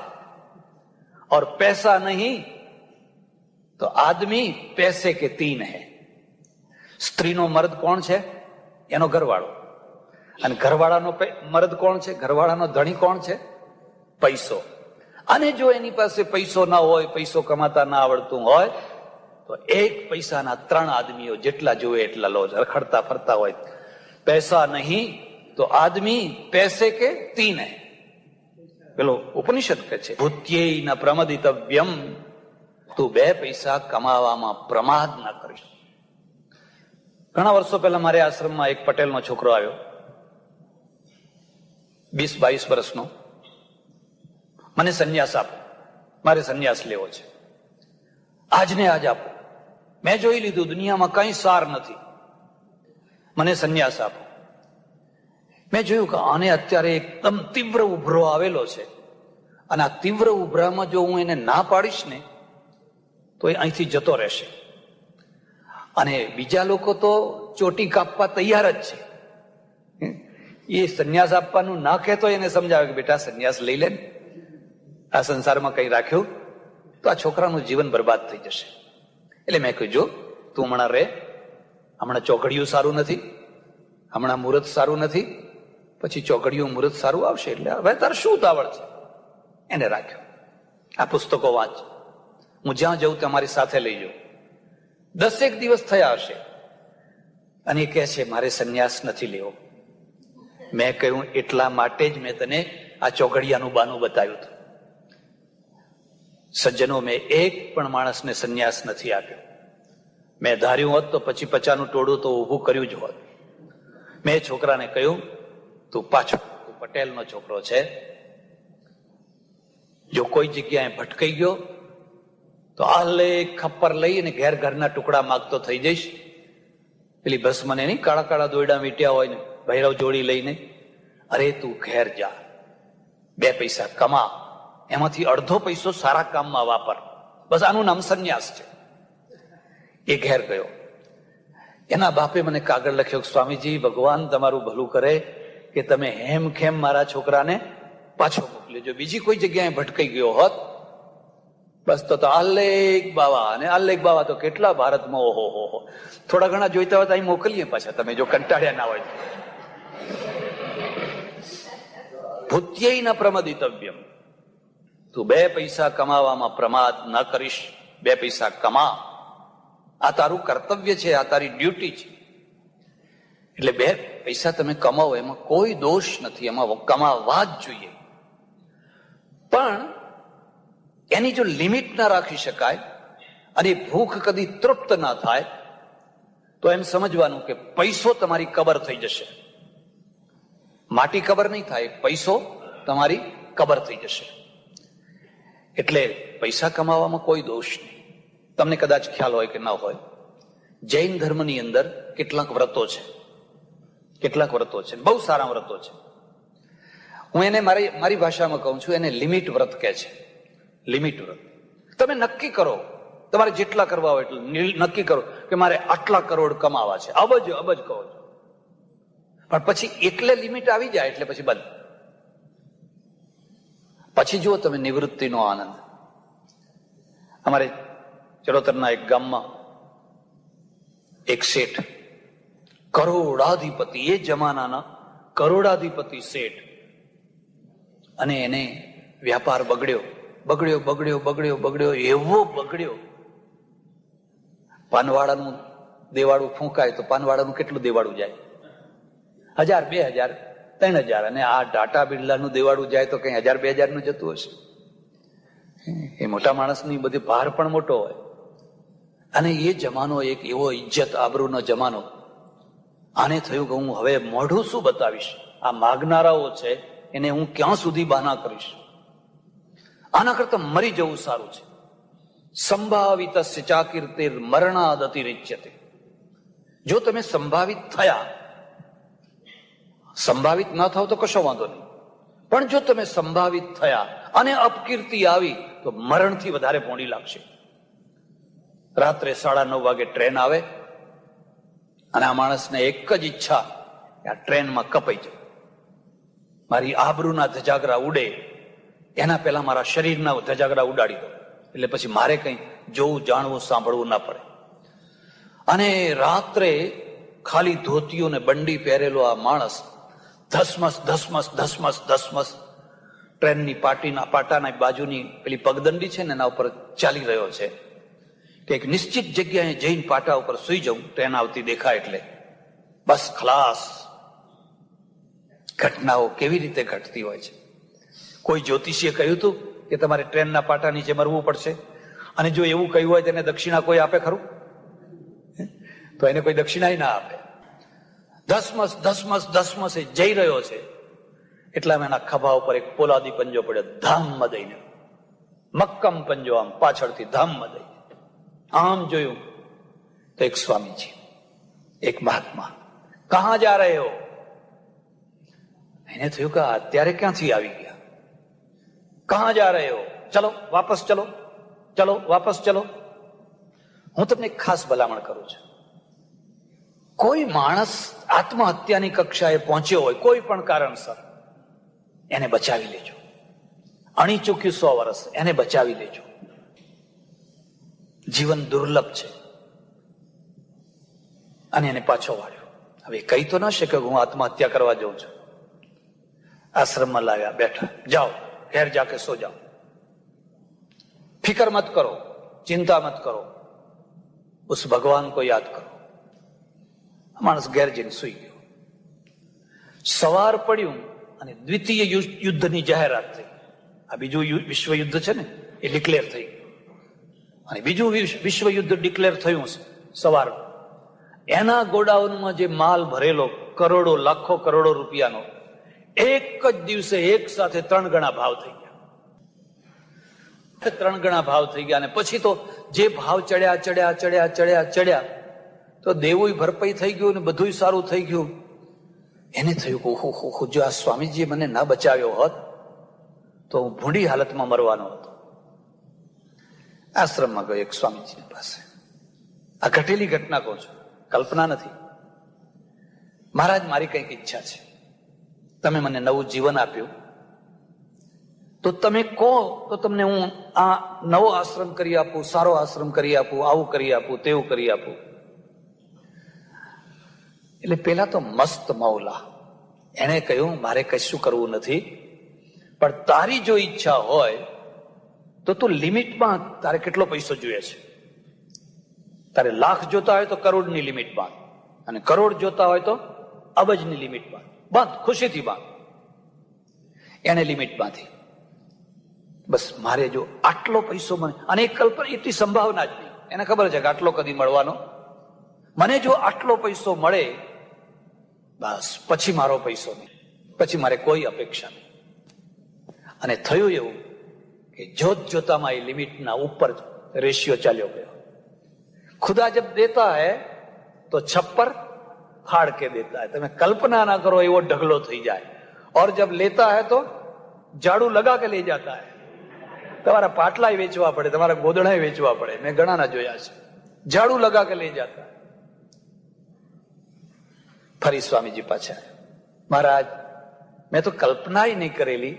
और पैसा नहीं तो आदमी पैसे के 3 है. સ્ત્રીનો મર્દ કોણ છે? એનો ઘરવાળો. અને ઘરવાળાનો મર્દ કોણ છે? ઘરવાળાનો ધણી કોણ છે? પૈસો. અને જો એની પાસે પૈસો ના હોય, પૈસો કમાતા ના આવડતું હોય, તો 1 પૈસાના 3 આદમીઓ જેટલા જોવે એટલા લો, રખડતા ફરતા હોય. पैसा नहीं तो आदमी पैसे के 3 है. પેલો ઉપનિષદ કહે છે ભૂત્યૈ ન પ્રમદિતવ્યમ, તું 2 પૈસા કમાવામાં પ્રમાદ ના કરીશ. ઘણા વર્ષો પહેલા મારે આશ્રમમાં એક પટેલનો છોકરો આવ્યો, 20-22 વર્ષનો. મને સંન્યાસ આપો, મારે સંન્યાસ લેવો છે, આજને આજ આપો. મેં જોઈ લીધું દુનિયામાં કઈ સાર નથી, મને સંન્યાસ આપો. મેં જોયું કે આને અત્યારે એકદમ તીવ્ર ઉભરો આવેલો છે, અને આ તીવ્ર ઉભરામાં જો હું એને ના પાડીશ ને તો એ અહીંથી જતો રહેશે. અને બીજા લોકો તો ચોટી કાપવા તૈયાર જ છે. એ સંન્યાસ આપવાનું ના કહેતો એને સમજાવે કે બેટા સંન્યાસ લઈ લે, આ સંસારમાં કઈ રાખ્યું તો આ છોકરાનું જીવન બરબાદ થઈ જશે. એટલે મેં કહ્યું જો તું હમણાં રહે, હમણાં ચોઘડિયું સારું નથી, હમણાં મુહૂર્ત સારું નથી, પછી ચોઘડિયું મુહૂર્ત સારું આવશે, એટલે હવે તારે શું ઉતાવળ છે? એને રાખ્યો. આ પુસ્તકો વાંચ, હું જ્યાં જઉં તમારી સાથે લઈ જાઉં. 10 દિવસ થયા હશે અને એ કહે છે મારે સંન્યાસ નથી લેવો. મેં કહ્યું એટલા માટે જ મેં તને આ ચોઘડિયાનું બાનું બતાવ્યું હતું. સજ્જનો, મેં એક પણ માણસને સંન્યાસ નથી આપ્યો. મેં ધાર્યું હોત તો પછી 50નું ટોળું તો ઊભું કર્યું જ હોત. મેં છોકરાને કહ્યું તું પાછો, તું પટેલનો છોકરો છે, જો કોઈ જગ્યાએ ભટકાઈ ગયો તો આ ખપ્પર લઈ અને ઘરના ટુકડા માગતો થઈ જઈશ. પેલી બસ મને નહીં કાળા કાળા દોયડા વીટ્યા હોય ને ભૈરવ જોડી લઈને, અરે તું ઘેર જા, 2 પૈસા કમા, એમાંથી અડધો પૈસો સારા કામમાં વાપર, બસ આનું નામ સંન્યાસ છે. એ ઘેર ગયો. એના બાપે મને કાગળ લખ્યો, સ્વામીજી ભગવાન તમારું ભલું કરે કે તમે હેમખેમ મારા છોકરાને પાછો મોકલ્યો. જો બીજી કોઈ જગ્યાએ ભટકાઈ ગયો હોત બસ તો આલ્લેખ બાવા, અને આલ્લેખ બાવા તો કેટલા ભારતમાં, ઓહો હો. થોડા ઘણા જોઈતા હોય તો અહીં મોકલીએ પાછા, તમે જો કંટાળ્યા ના હોય. ભૂત્યૈ ન પ્રમદિતવ્યમ, તું 2 પૈસા કમાવામાં પ્રમાદ ન કરીશ. 2 પૈસા કમા, આ તારું કર્તવ્ય છે, આ તારી ડ્યુટી છે. એટલે 2 પૈસા તમે કમાવો એમાં કોઈ દોષ નથી, એમાં કમાવા જ જોઈએ. પણ એની જો લિમિટ ના રાખી શકાય અને ભૂખ કદી તૃપ્ત ના થાય તો એમ સમજવાનું કે પૈસો તમારી કબર થઈ જશે. માટી કબર નહીં થાય, પૈસો તમારી કબર થઈ જશે. એટલે પૈસા કમાવામાં કોઈ દોષ નહીં. તમને કદાચ ખ્યાલ હોય કે ના હોય, જૈન ધર્મની અંદર કેટલાક વ્રતો છે, બહુ સારા વ્રતો છે. હું એને મારી ભાષામાં કહું છું, એને લિમિટ વ્રત કહે છે. લિમિટ વ્રત. તમે નક્કી કરો, તમારે જેટલા કરવા હોય એટલું નક્કી કરો કે મારે આટલા કરોડ કમાવા છે, અબજ કહો છો. પણ પછી એટલે લિમિટ આવી જાય એટલે પછી બંધ. પછી જુઓ તમે નિવૃત્તિનો આનંદ. અમારે ચરોતરના એક ગામમાં એક શેઠ, કરોડાધિપતિ, એ જમાનાના કરોડાધિપતિ શેઠ, અને એને વ્યાપાર બગડ્યો, એવો બગડ્યો. પાનવાળાનું દેવાળું ફૂંકાય તો પાનવાળાનું કેટલું દેવાળું જાય? 1000, 2000, 3000. અને આ ટાટા બિરલાનું દેવાળું જાય તો કઈ 1000, 2000 નું જતું હશે. એ મોટા માણસની બધી ભાર પણ મોટો હોય. અને એ જમાનો એક એવો ઇજ્જત આબરૂનો જમાનો. આને થયું કે હું હવે મોઢું શું બતાવીશ, આ માગનારાઓ છે એને હું ક્યાં સુધી બહાના કરીશ, આના કરતા મરી જવું સારું છે. સંભાવિત ચાકીર્તિર મરણાદ અતિરિચ્યતે. જો તમે સંભાવિત થયા, સંભાવિત ન થાવ તો કશો વાંધો નહીં, પણ જો તમે સંભાવિત થયા અને અપકીર્તિ આવી તો મરણથી વધારે પોણી લાગશે. રાત્રે 9:30 વાગે ટ્રેન આવે અને આ માણસને એક જ ઈચ્છા, આ ટ્રેનમાં કપાઈ જાય, મારી આબરૂના ધજાગરા ઉડે, એના પહેલા મારા શરીરના ધજાગરા ઉડાડી દો, એટલે પછી મારે કઈ જોવું, જાણવું, સાંભળવું ના પડે. અને રાત્રે ખાલી ધોતીઓ ને બંડી પહેરેલો આ માણસ ધસમસ ટ્રેનની પાટાના બાજુની પેલી પગદંડી છે ને એના ઉપર ચાલી રહ્યો છે કે એક નિશ્ચિત જગ્યાએ જઈને પાટા ઉપર સુઈ જાઉં, ટ્રેન આવતી દેખાય એટલે બસ ખલાસ. ઘટનાઓ કેવી રીતે ઘટતી હોય છે. કોઈ જ્યોતિષીએ કહ્યું હતું કે તમારે ટ્રેનના પાટા નીચે મરવું પડશે, અને જો એવું કહ્યું હોય તેને દક્ષિણા કોઈ આપે ખરું? તો એને કોઈ દક્ષિણા ના આપે. ધસમસ એ જઈ રહ્યો છે એટલામાં એના ખભા ઉપર એક પોલાદી પંજો પડ્યો, ધામમાં દઈને, મક્કમ પંજો, આમ પાછળથી ધામમાં દઈને. આમ જોયું તો એક સ્વામીજી, એક મહાત્મા. કહા જા રહે હો? એને થયું કે અત્યારે ક્યાંથી આવી ગયા? કહા જા રહે હો? ચલો વાપસ ચલો, ચલો વાપસ ચલો. હું તમને એક ખાસ ભલામણ કરું છું, કોઈ માણસ આત્મહત્યાની કક્ષાએ પહોંચ્યો હોય કોઈ પણ કારણસર, એને બચાવી લેજો. અણી ચૂક્યું 100 વર્ષ, એને બચાવી લેજો. જીવન દુર્લભ છે. અને એને પાછો વાળ્યો. હવે કહી તો ન શકે હું આત્મહત્યા કરવા જાઉં છું. આશ્રમમાં લાવ્યા, બેઠા, જાઓ ઘેર જાકે સો જાઓ, ફિકર મત કરો, ચિંતા મત કરો, ઉસ ભગવાન को याद કરો. માણસ ઘેર જઈને સુઈ ગયો. સવાર પડ્યું અને દ્વિતીય યુદ્ધની જાહેરાત થઈ. આ બીજું વિશ્વ યુદ્ધ છે ને એ ડિક્લેર થઈ ગયું, અને બીજું વિશ્વ યુદ્ધ ડિક્લેર થયું સવાર. એના ગોડાઉનમાં જે માલ ભરેલો, કરોડો લાખો કરોડો રૂપિયાનો, એક જ દિવસે એક સાથે 3 ગણા ભાવ થઈ ગયા. 3 ગણા ભાવ થઈ ગયા. અને પછી તો જે ભાવ ચડ્યા તો દેવું ભરપાઈ થઈ ગયું ને બધું સારું થઈ ગયું. એને થયું કે જો આ સ્વામીજી મને ના બચાવ્યો હોત તો હું ભૂંડી હાલતમાં મરવાનો હતો. આશ્રમમાં ગયો એક સ્વામીજી પાસે. આ ઘટેલી ઘટના કહું છું, કલ્પના નથી. મહારાજ, મારી કઈક ઈચ્છા છે, તમે મને નવું જીવન આપ્યું, તો તમે કહો તો તમને હું આ નવો આશ્રમ કરી આપું, સારો આશ્રમ કરી આપું, આવું કરી આપું, તેવું કરી આપું. એટલે પેલા તો મસ્ત મૌલા, એને કહ્યું મારે કશું કરવું નથી, પણ તારી જો ઈચ્છા હોય તો તું લિમિટમાં, તારે કેટલો પૈસો જોઈએ છે? તારે લાખ જોતા હોય તો કરોડની લિમિટ બાંધ, અને કરોડ જોતા હોય તો અબજની લિમિટ બાંધ, ખુશીથી બાંધ. એને લિમિટ બાંધી. બસ મારે જો આટલો પૈસો મને, અને એક કલ્પના, એટલી સંભાવના જ નહીં, એને ખબર છે કે આટલો કદી મળવાનો, મને જો આટલો પૈસો મળે બસ, પછી મારો પૈસો નહીં, પછી મારે કોઈ અપેક્ષા નહીં. અને થયું એવું કે જોતામાં એ લિમિટના ઉપર રેશિયો ચાલ્યો ગયો. ખુદા જબ દેતા હૈ તો છપ્પર ફાડ કે દેતા હૈ. તમે કલ્પના ના કરો એવો ઢગલો થઈ જાય. ઓર જબ લેતા હૈ તો ઝાડુ લગા કે લે જાતા હૈ. તમારા પાટલા વેચવા પડે, તમારા ગોદડા વેચવા પડે. મેં ઘણાના જોયા છે, ઝાડુ લગા કે લે જાતા. ફરી સ્વામીજી પાછા, મહારાજ મેં તો કલ્પના નહીં કરેલી,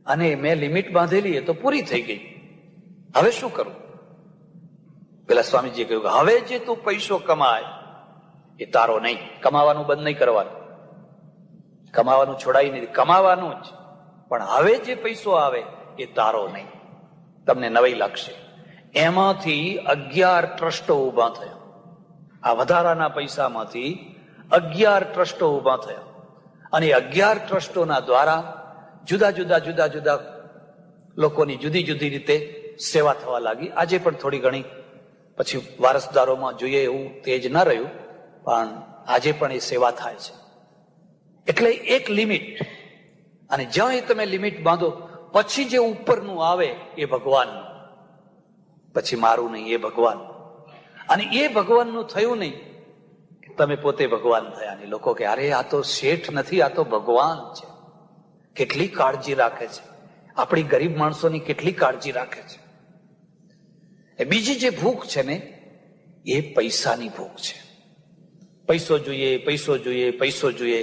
અને મેં લિમિટ બાંધેલી એ તો પૂરી થઈ ગઈ, હવે શું કરું? પેલા સ્વામીજીએ કહ્યું કે હવે જે તું પૈસો કમાય એ તારો નહીં. કમાવાનું બંધ નહીં કરવાનું, કમાવાનું છોડાય નહીં, કમાવાનું જ. પણ હવે જે પૈસો આવે એ તારો નહીં. તમને નવાઈ લાગશે. એમાંથી 11 ટ્રસ્ટો ઉભા થયા. આ વધારાના પૈસામાંથી 11 ટ્રસ્ટો ઉભા થયા. અને 11 ટ્રસ્ટોના દ્વારા જુદા જુદા લોકોની જુદી જુદી રીતે સેવા થવા લાગી. આજે પણ થોડી ઘણી પછી વારસદારોમાં જોઈએ એવું તેજ ન રહ્યું, પણ આજે પણ એ સેવા થાય છે. એટલે એક લિમિટ, અને જ્યાં એ તમે લિમિટ બાંધો પછી જે ઉપરનું આવે એ ભગવાનનું, પછી મારું નહીં, એ ભગવાન. અને એ ભગવાનનું થયું નહીં, તમે પોતે ભગવાન થયા. નહીં લોકો કે અરે આ તો શેઠ નથી, આ તો ભગવાન છે. કેટલી કાળજી રાખે છે, આપણી ગરીબ માણસોની કેટલી કાળજી રાખે છે. એ બીજી જે ભૂખ છે ને એ પૈસાની ભૂખ છે. પૈસો જોઈએ, પૈસો જોઈએ, પૈસો જોઈએ.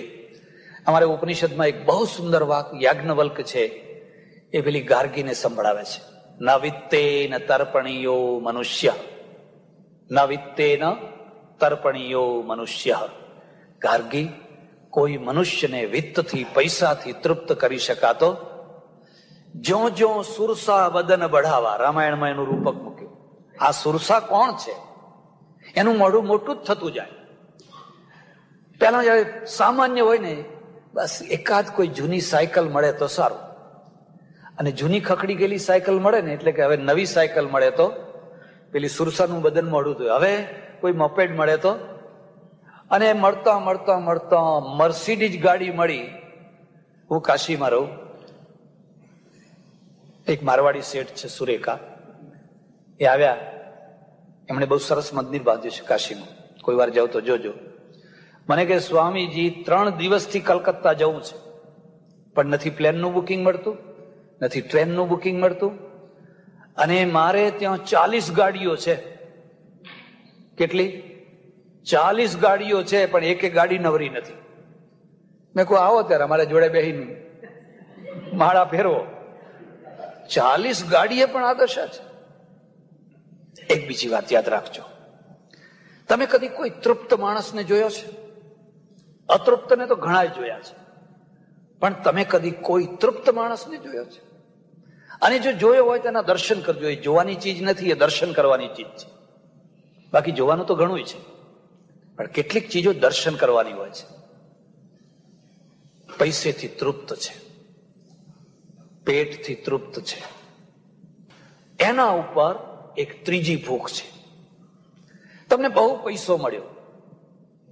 અમારે ઉપનિષદમાં એક બહુ સુંદર વાક યાજ્ઞવલ્ક છે, એ પેલી ગાર્ગીને સંભળાવે છે. ન વિત્તેન તર્પણીયો મનુષ્ય, ન વિત્તેન તર્પણીયો મનુષ્ય. ગાર્ગી, કોઈ મનુષ્યને વિત્તથી, પૈસાથી તૃપ્ત કરી શકાતો. જો સુરસા વદન બઢાવા, રામાયણમાં એનું રૂપક મૂક્યું. આ સુરસા કોણ છે? એનું મોઢું મોટું જ થતું જાય. પેલા જયારે સામાન્ય હોય ને, બસ એકાદ કોઈ જૂની સાયકલ મળે તો સારું. અને જૂની ખકડી ગયેલી સાયકલ મળે ને એટલે કે હવે નવી સાયકલ મળે તો પેલી સુરસાનું બદન મોઢું થયું. હવે કોઈ મોપેડ મળે તો, અને મળતા મળતા મળતા મર્સિડીઝ ગાડી મળી. હું કાશીમાં રહું, એક મારવાડી શેઠ છે સુરેખા, એ આવ્યા. એમણે બહુ સરસ મંદિર બાંધ્યું છે કાશીમાં, કોઈ વાર જાવ તો જોજો. મને કે સ્વામીજી 3 દિવસથી કલકત્તા જવું છે, પણ નથી પ્લેનનું બુકિંગ મળતું, નથી ટ્રેનનું બુકિંગ મળતું, અને મારે ત્યાં 40 ગાડીઓ છે. કેટલી? 40 ગાડીઓ છે, પણ એક ગાડી નવરી નથી. મેં કહું આવો ત્યારે અમારે જોડે બેહીને માળા ફેરવો. 40 ગાડીએ પણ આ દશા છે. એક બીજી વાત યાદ રાખજો, તમે કદી કોઈ તૃપ્ત માણસને જોયો છે? અતૃપ્તને તો ઘણા જોયા છે, પણ તમે કદી કોઈ તૃપ્ત માણસને જોયો છે? અને જો જોયો હોય તેના દર્શન કરજો. એ જોવાની ચીજ નથી, એ દર્શન કરવાની ચીજ છે. બાકી જોવાનું તો ઘણું છે, પણ કેટલીક ચીજો દર્શન કરવાની હોય છે. પૈસેથી તૃપ્ત છે, પેટથી તૃપ્ત છે. એના ઉપર એક ત્રીજી ભૂખ છે. તમને બહુ પૈસો મળ્યો,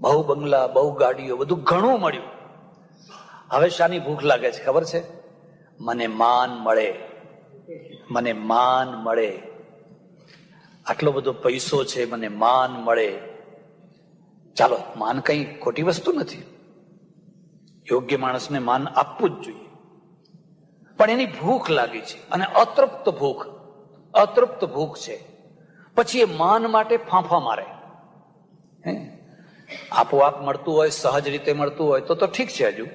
બહુ બંગલા, બહુ ગાડીઓ, બધું ઘણું મળ્યું. હવે શાની ભૂખ લાગે છે ખબર છે? મને માન મળે, મને માન મળે. આટલો બધો પૈસો છે, મને માન મળે. ચાલો, માન કઈ ખોટી વસ્તુ નથી, યોગ્ય માણસને માન આપવું જ જોઈએ. પણ એની ભૂખ લાગી છે, અને અતૃપ્ત ભૂખ છે. પછી એ માન માટે ફાંફા મારે. આપોઆપ મળતું હોય, સહજ રીતે મળતું હોય તો ઠીક છે હજુ,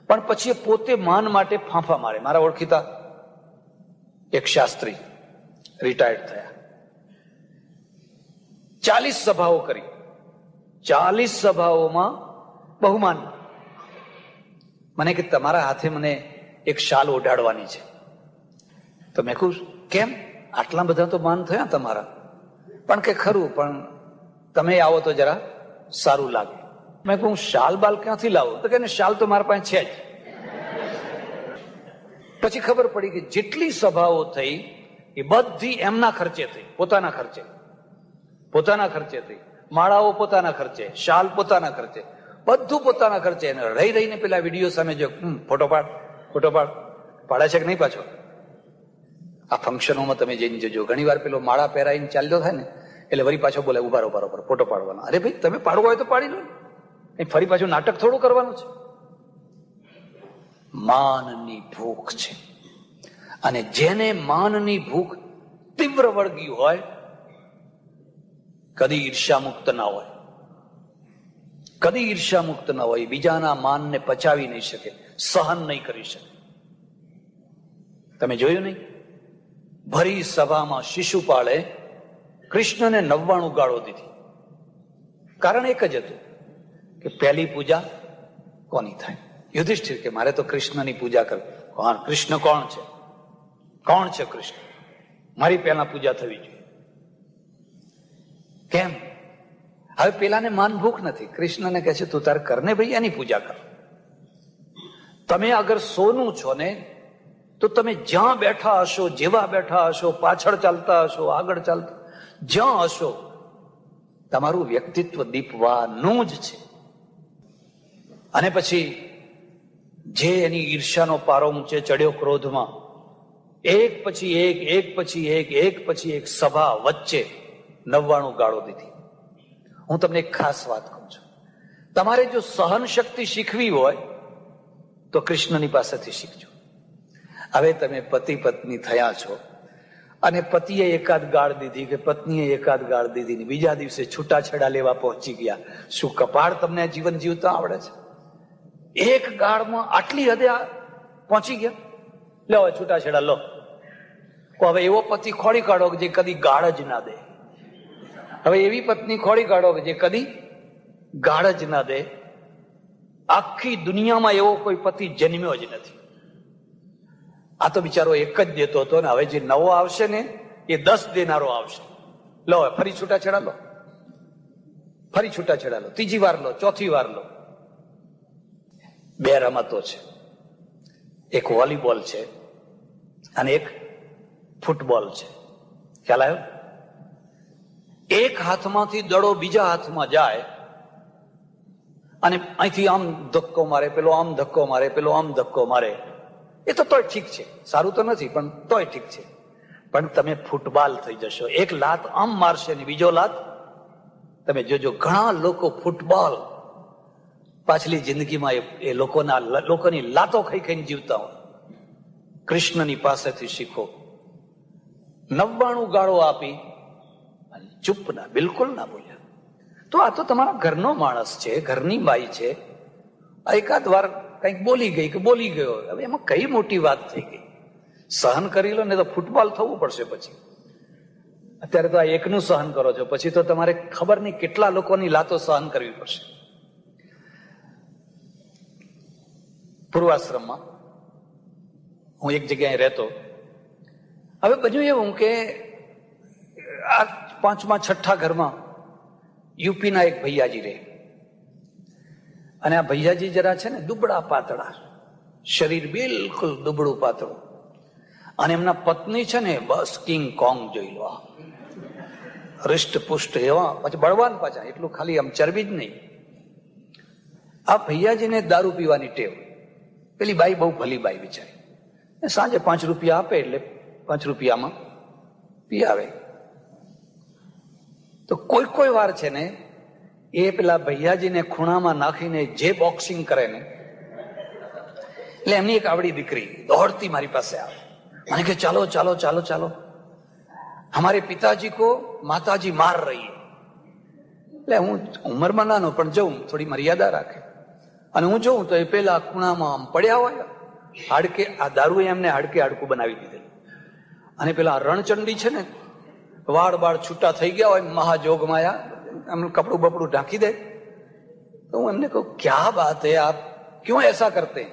પણ પછી એ પોતે માન માટે ફાંફા મારે. મારા ઓળખીતા એક શાસ્ત્રી રિટાયર્ડ થયા, 40 સભાઓ કરી, 40 સભાઓમાં બહુમાન. મને કે તમારા હાથે મને એક શાલ ઓઢાડવાની છે. તો મેં કહ્યું કેમ? આટલા બધા તો માન થયા તમારા. પણ કે ખરું, પણ તમે આવો તો જરા સારું લાગે. મેં કહું શાલ બાલ ક્યાંથી લાવું? તો કે શાલ તો મારા પાસે છે જ. પછી ખબર પડી કે જેટલી સભાઓ થઈ એ બધી એમના ખર્ચે થઈ, પોતાના ખર્ચે થઈ. માળાઓ પોતાના ખર્ચે, શાલ પોતાના ખર્ચે, બધું પોતાના ખર્ચે. એને રહીને પેલા વિડીયો સામે જો ફોટો પાડે છે કે નહીં પાછો? આ ફંક્શનોમાં તમે જઈને જોજો, ઘણી વાર પેલો માળા પહેરાઈને ચાલ્યો થાય ને એટલે વળી પાછો બોલે ઉભા રહો ફોટો પાડવાનો. અરે ભાઈ, તમે પાડવો હોય તો પાડી લો, ફરી પાછું નાટક થોડું કરવાનું છે. માનની ભૂખ છે, અને જેને માનની ભૂખ તીવ્ર વળગી હોય, કદી ઈર્ષ્યા મુક્ત ના હોય, બીજાના માનને પચાવી નહીં શકે, સહન નહીં કરી શકે. તમે જોયું નહીં? ભરી સભામાં શિશુપાળે કૃષ્ણને 99 ગાળો દીધી. કારણ એક જ હતું કે પહેલી પૂજા કોની થાય? યુધિષ્ઠિર કે મારે તો કૃષ્ણની પૂજા કરવી. કોણ કૃષ્ણ? કોણ છે? કોણ છે કૃષ્ણ? મારી પહેલા પૂજા થવી જોઈએ. કેમ? હવે પેલાને માન ભૂખ નથી. કૃષ્ણને કહે છે તું તારે કરને ભાઈ, એની પૂજા કર. તમે અગર સોનું છો ને તો તમે જ્યાં બેઠા હશો, જેવા બેઠા હશો, પાછળ ચાલતા હશો, આગળ ચાલતા, જ્યાં હશો, તમારું વ્યક્તિત્વ દીપવાનું જ છે. અને પછી જે એની ઈર્ષ્યાનો પારો ઊંચે ચડ્યો ક્રોધમાં, એક પછી એક સભા વચ્ચે 99 ગાળો દીધી. હું તમને એક ખાસ વાત કહું છું. તમારે જો સહન શક્તિ શીખવી હોય તો કૃષ્ણની પાસેથી શીખજો. હવે તમે પતિ પત્ની થયા છો અને પતિએ એકાદ ગાળ દીધી કે પત્નીએ એકાદ ગાળ દીધી ને બીજા દિવસે છૂટાછેડા લેવા પહોંચી ગયા. શું કપાળ તમને જીવન જીવતા આવડે છે? એક ગાળમાં આટલી હદે પહોંચી ગયા? લો હવે છૂટાછેડા લો. હવે એવો પતિ ખોડી કાઢો કે જે કદી ગાળ જ ના દે. હવે એવી પત્ની ખોડી કાઢો કે જે કદી ગાળ જ ના દે. આખી દુનિયામાં એવો કોઈ પતિ જન્મ્યો જ નથી. આ તો બિચારો એક જ દેતો હતો ને હવે જે નવો આવશે ને એ 10 દેનારો આવશે. લો ફરી છૂટાછેડા લો, ફરી છૂટાછેડા લો, ત્રીજી વાર લો, ચોથી વાર લો. 2 રમતો છે, એક વોલીબોલ છે અને એક ફૂટબોલ છે. ખ્યાલ આવ્યો? એક હાથમાંથી દડો બીજા હાથમાં જાય અને અહીંથી આમ ધક્કો મારે, પેલો આમ ધક્કો મારે, પેલો આમ ધક્કો મારે. એ તો તોય ઠીક છે, સારું તો નથી પણ તોય ઠીક છે. પણ તમે ફૂટબોલ થઈ જશો. એક લાત આમ મારશે ને બીજો લાત. તમે જોજો ઘણા લોકો ફૂટબોલ પાછલી જિંદગીમાં એ લોકોની લાતો ખાઈ ખાઈને જીવતા હોય. કૃષ્ણની પાસેથી શીખો. 99 ગાળો આપી ચૂપ ના, બિલકુલ ના બોલ્યા. તો આ તો તમારા ઘરનો માણસ છે, ઘરની બાઈ છે. એકાદ વાર કંઈક બોલી ગઈ કે બોલી ગયો, હવે એમાં કઈ મોટી વાત થઈ ગઈ? સહન કરી લો ને તો ફૂટબોલ થવું પડશે પછી. અત્યારે તો આ એકનું સહન કરો છો, પછી તો તમારે ખબર નહીં કેટલા લોકોની લાતો સહન કરવી પડશે. પૂર્વાશ્રમમાં હું એક જગ્યાએ રહેતો. હવે બધું એવું કે આ 5મા 6ઠા ઘરમાં યુપીના એક ભૈયાજી રહે. અને આ ભૈયાજી જરા છે ને દુબળા પાતળા, શરીર બિલકુલ દુબળું પાતળું. અને એમના પત્ની છે ને બસ કિંગ કોંગ જોઈ લો, હૃષ્ટ પુષ્ટ એવા, પછી બળવાન પાછા, એટલું ખાલી આમ ચરબી જ નહીં. આ ભૈયાજીને દારૂ પીવાની ટેવ. પેલી બાઈ બહુ ભલી બાઈ બિચારી, સાંજે 5 રૂપિયા આપે એટલે 5 રૂપિયામાં પી આવે. તો કોઈ વાર છે ને એ પેલા ભૈયાજીને ખૂણામાં નાખીને જે બોક્સિંગ કરે ને, એટલે એમની એક આવડી દીકરી દોડતી મારી પાસે આવે, મને કે ચાલો ચાલો ચાલો ચાલો, હમારે પિતાજી કો માતાજી માર રહી. એટલે હું ઉંમરમાં નાનો પણ જઉં, થોડી મર્યાદા રાખે. અને હું જોઉં તો એ પેલા ખૂણામાં આમ પડ્યા હોય, હાડકે, આ દારૂ એમને હાડકું બનાવી દીધેલું. અને પેલા રણચંડી છે ને, વાળ બાળ છૂટા થઈ ગયા હોય, મહાજોગ માયા, એમનું કપડું બપડું ઢાંકી દે. તો હું એમને કહું ક્યા બાત હૈ, આપ ક્यों ऐसा करते हैं?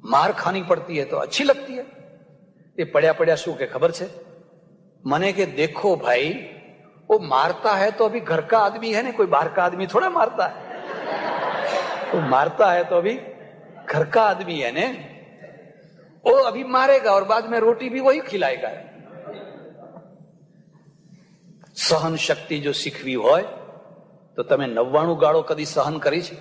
मार खानी पड़ती है तो अच्छी लगती है. ये પડ્યા પડ્યા શું કે ખબર છે મને કે देखो भाई, वो मारता है तो अभी घर का आदमी है ना, कोई बाहर का आदमी थोड़ा मारता है. वो मारता है तो अभी घर का आदमी है ने, वो अभी मारेगा और बाद में रोटी भी वही खिलाएगा. સહન શક્તિ જો શીખવી હોય તો તમે 99 ગાળો કદી સહન કરી છે?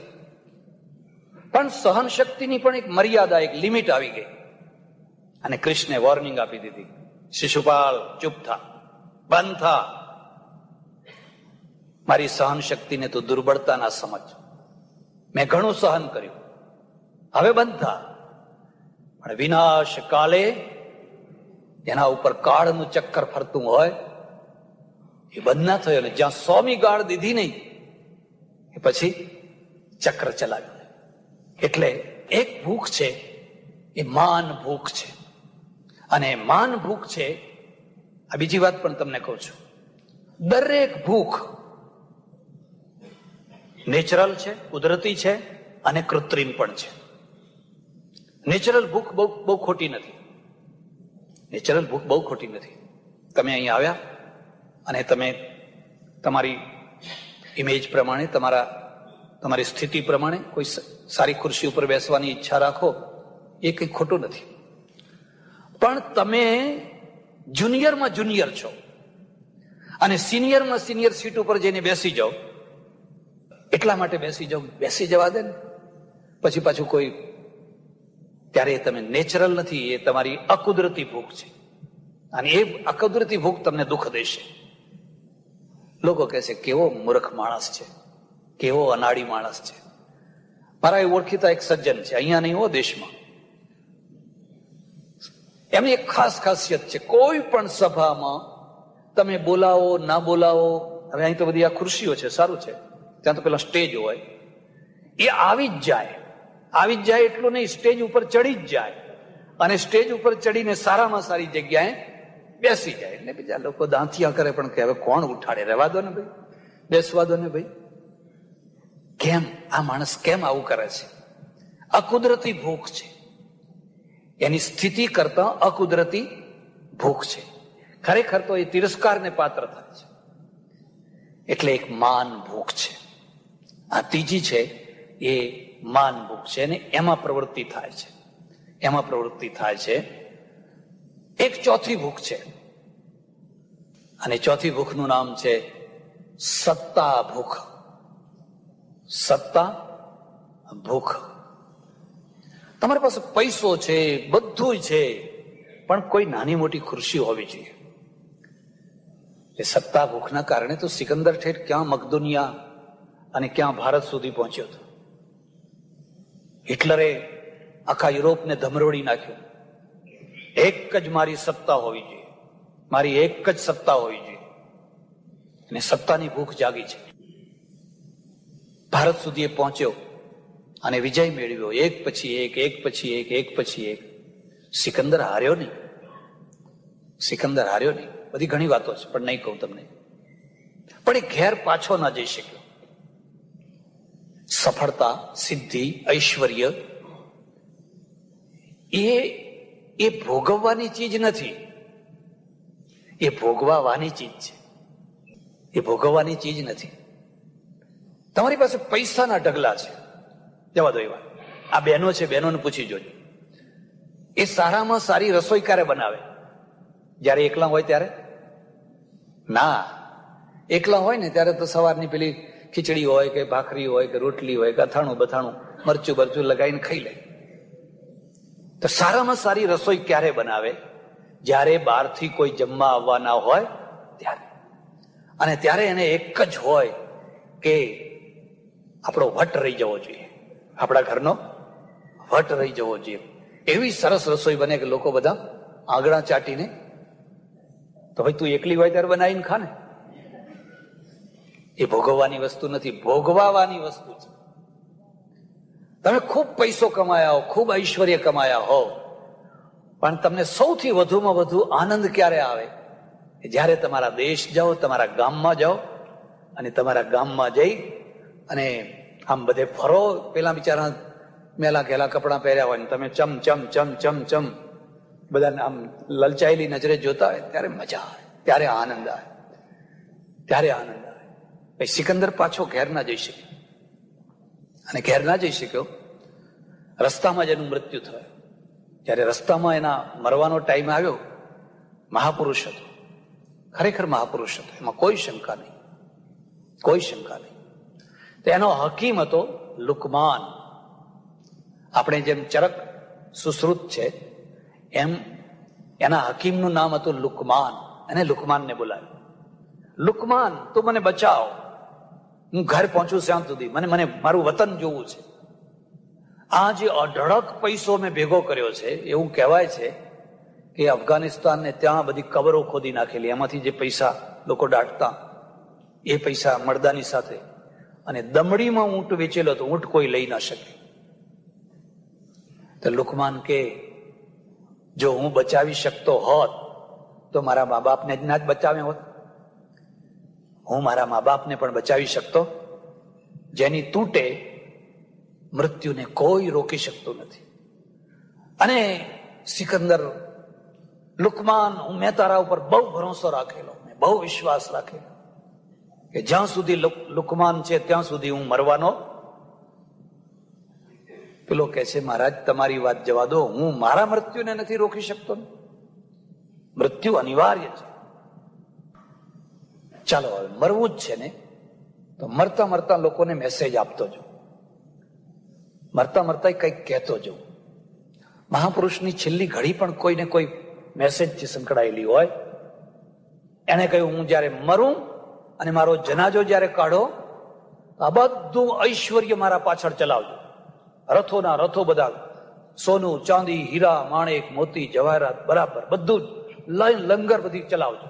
પણ સહન શક્તિની પણ એક મર્યાદા, એક લિમિટ આવી ગઈ. અને કૃષ્ણે વોર્નિંગ આપી દીધી, શિશુપાલ ચૂપ થા, બંધ થા. મારી સહન શક્તિને તો દુર્બળતા ના સમજ. મેં ઘણું સહન કર્યું, હવે બંધ થા. પણ વિનાશ કાલે, એના ઉપર કાળનું ચક્કર ફરતું હોય એ બંધ ના થયો. જ્યાં 100મી ગાળ દીધી નહીં એ પછી ચક્ર ચલાવ્યું. એટલે એક ભૂખ છે એ માન ભૂખ છે. અને માન ભૂખ છે. આ બીજી વાત પણ તમને કહું છું, દરેક ભૂખ નેચરલ છે, કુદરતી છે અને કૃત્રિમ પણ છે. નેચરલ ભૂખ બહુ ખોટી નથી. નેચરલ ભૂખ બહુ ખોટી નથી. તમે અહીં આવ્યા અને તમે તમારી ઇમેજ પ્રમાણે, તમારી સ્થિતિ પ્રમાણે કોઈ સારી ખુરશી ઉપર બેસવાની ઈચ્છા રાખો, એ કંઈ ખોટું નથી. પણ તમે જુનિયરમાં જુનિયર છો અને સિનિયરમાં સિનિયર સીટ ઉપર જઈને બેસી જાઓ, એટલા માટે બેસી જવા દે ને. પછી પાછું કોઈ, ત્યારે તમે નેચરલ નથી, એ તમારી અકુદરતી ભૂખ છે અને એ અકુદરતી ભૂખ તમને દુઃખ દેશે. લોકો કહે છે કેવો મૂર્ખ માણસ છે, કેવો અનાડી માણસ છે. મારા એ ઓળખીતા એક સજ્જન છે, અહીંયા નહીં હો, દેશમાં. એમની એક ખાસ ખાસિયત છે, કોઈ પણ સભામાં તમે બોલાવો ના બોલાવો, હવે અહીં તો બધી આ ખુરશીઓ છે, સારું છે, ત્યાં તો પેલા સ્ટેજ હોય, એ આવી જ જાય એટલું નહીં, સ્ટેજ ઉપર ચડી જ જાય અને સ્ટેજ ઉપર ચડીને સારામાં સારી જગ્યાએ બેસી જાય. એટલે બીજા લોકો દાંતિયા કરે પણ કે હવે કોણ ઉઠાડે, રહેવા દો ને ભાઈ, બેસવા દો ને ભાઈ. કેમ આ માણસ કેમ આવું કરે છે? અકુદરતી ભૂખ છે, એની સ્થિતિ કરતા અકુદરતી ભૂખ છે. ખરેખર તો એ તિરસ્કારને પાત્ર થાય છે. એટલે એક માન ભૂખ છે. આ ત્રીજી છે એ માન ભૂખ છે અને એમાં પ્રવૃત્તિ થાય છે. એક ચોથી ભૂખ છે અને ચોથી ભૂખનું નામ છે સત્તા ભૂખ. સત્તા ભૂખ. તમારી પાસે પૈસો છે, બધું છે, પણ કોઈ નાની મોટી ખુરશી હોવી જોઈએ. એ સત્તા ભૂખના કારણે તો સિકંદર ઠેઠ ક્યાં મકદુનિયા અને ક્યાં ભારત સુધી પહોંચ્યો હતો. હિટલરે આખા યુરોપને ધમરોડી નાખ્યો. એક જ મારી સત્તા હોવી જોઈએ, મારી એક જ સત્તા હોવી જોઈએ. અને સત્તાની ભૂખ જાગી છે. ભારત સુધી એ પહોંચ્યો અને વિજય મેળવ્યો, એક પછી એક. સિકંદર હાર્યો નહીં. બધી ઘણી વાતો છે પણ નહીં કહું તમને. પણ એ ઘેર પાછો ના જઈ શક્યો. સફળતા, સિદ્ધિ, ઐશ્વર્ય એ ભોગવવાની ચીજ નથી, એ ભોગવવાની ચીજ છે. એ ભોગવવાની ચીજ નથી. તમારી પાસે પૈસાના ઢગલા છે, જવા દો એ વાત. આ બહેનો છે, બહેનોને પૂછી જોજો, એ સારામાં સારી રસોઈ ક્યારે બનાવે? જયારે એકલા હોય ત્યારે ના. એકલા હોય ને ત્યારે તો સવારની પેલી ખીચડી હોય કે ભાખરી હોય કે રોટલી હોય કે અથાણું બથાણું મરચું લગાવીને ખાઈ લે. તો સારામાં સારી રસોઈ ક્યારે બનાવે? જ્યારે બહારથી કોઈ જમવા આવવાના હોય ત્યારે. અને ત્યારે એને એક જ હોય કે આપણો વટ રહી જવો જોઈએ, આપણા ઘરનો વટ રહી જવો જોઈએ. એવી સરસ રસોઈ બને કે લોકો બધા આંગળા ચાટીને, તો ભાઈ તું એકલી હોય ત્યારે બનાવીને ખા ને. એ ભોગવવાની વસ્તુ નથી, ભોગવવાની વસ્તુ છે. તમે ખૂબ પૈસો કમાયા હો, ખૂબ ઐશ્વર્ય કમાયા હો, પણ તમને સૌથી વધુમાં વધુ આનંદ ક્યારે આવે? જ્યારે તમારા દેશ જાઓ, તમારા ગામમાં જાઓ અને તમારા ગામમાં જઈ અને આમ બધે ફરો. પેલા બિચારા મેલા ઘેલા કપડાં પહેર્યા હોય ને તમે ચમ બધાને આમ લલચાયેલી નજરે જોતા હોય ત્યારે મજા આવે, ત્યારે આનંદ આવે. સિકંદર પાછો ઘેર ના જઈ શક્યો. અને ઘેર ના જઈ શક્યો, રસ્તામાં જ એનું મૃત્યુ થયું. જ્યારે રસ્તામાં એના મરવાનો ટાઈમ આવ્યો, મહાપુરુષ હતો, ખરેખર મહાપુરુષ હતો, એમાં કોઈ શંકા નહીં. તો એનો હકીમ હતો લુકમાન. આપણે જેમ ચરક સુશ્રુત છે એમ એના હકીમનું નામ હતું લુકમાન. એને લુકમાનને બોલાવ્યો, લુકમાન તું મને બચાવ, હું ઘર પહોંચું ત્યાં સુધી મને મારું વતન જોવું છે. આ જે અઢળક પૈસો મેં ભેગો કર્યો છે, એવું કહેવાય છે કે અફઘાનિસ્તાન ને ત્યાં બધી કબરો ખોદી નાખેલી, એમાંથી જે પૈસા લોકો દાટતા એ પૈસા મળદાની સાથે, અને દમડીમાં ઊંટ વેચેલો હતો, ઊંટ કોઈ લઈ ના શકે. તો લુકમાન કે જો હું બચાવી શકતો હોત તો મારા મા બાપને જ ના જ બચાવ્યા હોત. હું મારા મા બાપને પણ બચાવી શકતો, જેની તૂટે મૃત્યુને કોઈ રોકી શકતું નથી. અને સિકંદર, લુકમાન, મેં તારા ઉપર બહુ ભરોસો રાખેલો, મેં બહુ વિશ્વાસ રાખેલો કે જ્યાં સુધી લુકમાન છે ત્યાં સુધી હું મરવાનો. પેલો કહે છે, મહારાજ તમારી વાત જવા દો, હું મારા મૃત્યુને નથી રોકી શકતો. મૃત્યુ અનિવાર્ય છે. ચાલો હવે મરવું જ છે ને, તો મરતા મરતા લોકોને મેસેજ આપતો જો, મરતા મરતા કંઈક કહેતો જો. મહાપુરુષની છેલ્લી ઘડી પણ કોઈને કોઈ મેસેજથી સંકળાયેલી હોય. એને કહ્યું, હું જયારે મરું અને મારો જનાજો જયારે કાઢો, આ બધું ઐશ્વર્ય મારા પાછળ ચલાવજો. રથોના રથો બધા, સોનું, ચાંદી, હીરા, માણેક, મોતી, જવાહરાત, બરાબર બધું લંગર બધી ચલાવજો.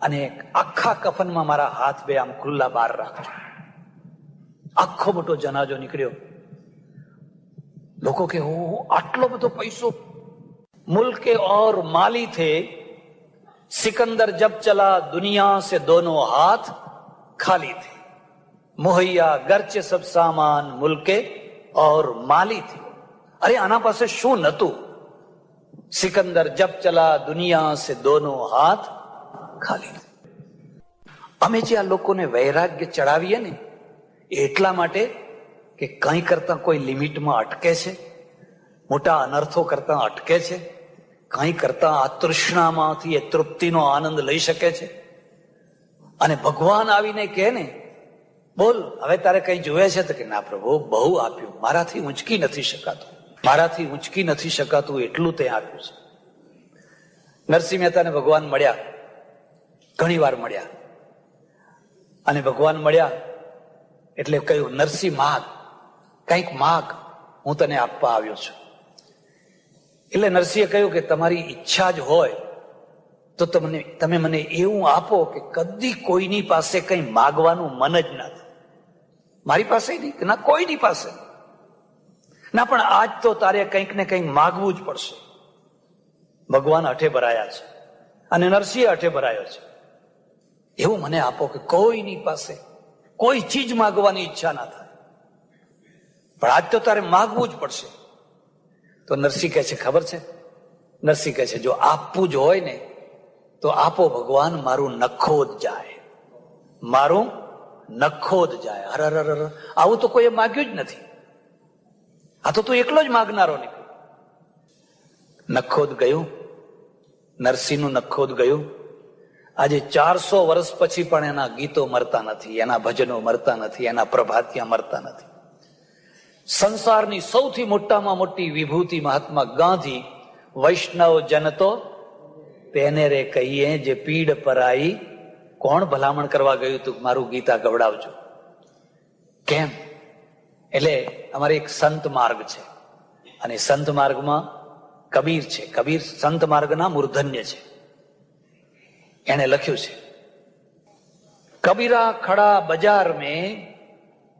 અને આખા કફનમાં મારા હાથ બે આમ ખુલ્લા બહાર રાખજો. આખો મોટો જનાજો નીકળ્યો. લોકો કે આટલો બધો પૈસો. મુલ્કે ઓર માલી થે, सिकंदर जब चला दुनिया से दोनों हाथ खाली थे, मुहैया गरचे सब सामान मुल्के और माली थी. अरे आना પાસે શું નતું? સિકંદર જબ ચલા દુનિયા સે દોનો હાથ ખાલી. અમે જે આ લોકોને વૈરાગ્ય ચડાવીએ ને એટલા માટે કે કંઈ કરતા કોઈ લિમિટમાં અટકે છે, મોટા અનર્થો કરતા અટકે છે, કંઈ કરતા આ તૃષ્ણામાંથી એ તૃપ્તિનો આનંદ લઈ શકે છે. અને ભગવાન આવીને કહે ને, બોલ હવે તારે કઈ જોયે છે? તો કે ના પ્રભુ, બહુ આપ્યું, મારાથી ઊંચકી નથી શકાતું, મારાથી ઊંચકી નથી શકાતું એટલું તે આપ્યું છે. નરસિંહ મહેતાને ભગવાન મળ્યા, ઘણી વાર મળ્યા. અને ભગવાન મળ્યા એટલે કહ્યું, નરસિંહ માગ, કંઈક માગ, હું તને આપવા આવ્યો છું. એટલે નરસિંહે કહ્યું કે તમારી ઈચ્છા જ હોય તો તમે મને એવું આપો કે કદી કોઈની પાસે કંઈ માગવાનું મન જ ના થાય. મારી પાસે નહીં, ના કોઈની પાસે ના, પણ આજ તો તારે કંઈક ને કંઈક માગવું જ પડશે. ભગવાન હઠે ભરાયા છે અને નરસિંહ હઠે ભરાયો છે. એવું મને આપો કે કોઈની પાસે કોઈ ચીજ માગવાની ઈચ્છા ના થાય, પણ આજ તો તારે માગવું જ પડશે. તો નરસિંહ કહે છે, ખબર છે? નરસિંહ કહે છે, જો આપવું જ હોય ને તો આપો ભગવાન, મારું નખોદ જાય, મારું નખોદ જાય. હર હર હર, આવું તો કોઈએ માગ્યું જ નથી. આ તો તું એકલો જ માગનારો નીકળ્યો. નખોદ ગયું, નરસિંહનું નખોદ ગયું. આજે 400 વર્ષ પછી પણ એના ગીતો મરતા નથી, એના ભજનો મરતા નથી, એના પ્રભાતિયા મરતા નથી. સંસારની સૌથી મોટામાં મોટી વિભૂતિ મહાત્મા ગાંધી, વૈષ્ણવ જન તો તેને રે કહીએ જે પીડ પરાઈ. કોણ ભલામણ કરવા ગયું તું મારું ગીતા ગવડાવજો? કેમ? એટલે અમારે એક સંત માર્ગ છે અને સંત માર્ગમાં કબીર છે. કબીર સંત માર્ગના મૂર્ધન્ય છે. એને લખ્યું છે, કબીરા ખડા બજાર મેં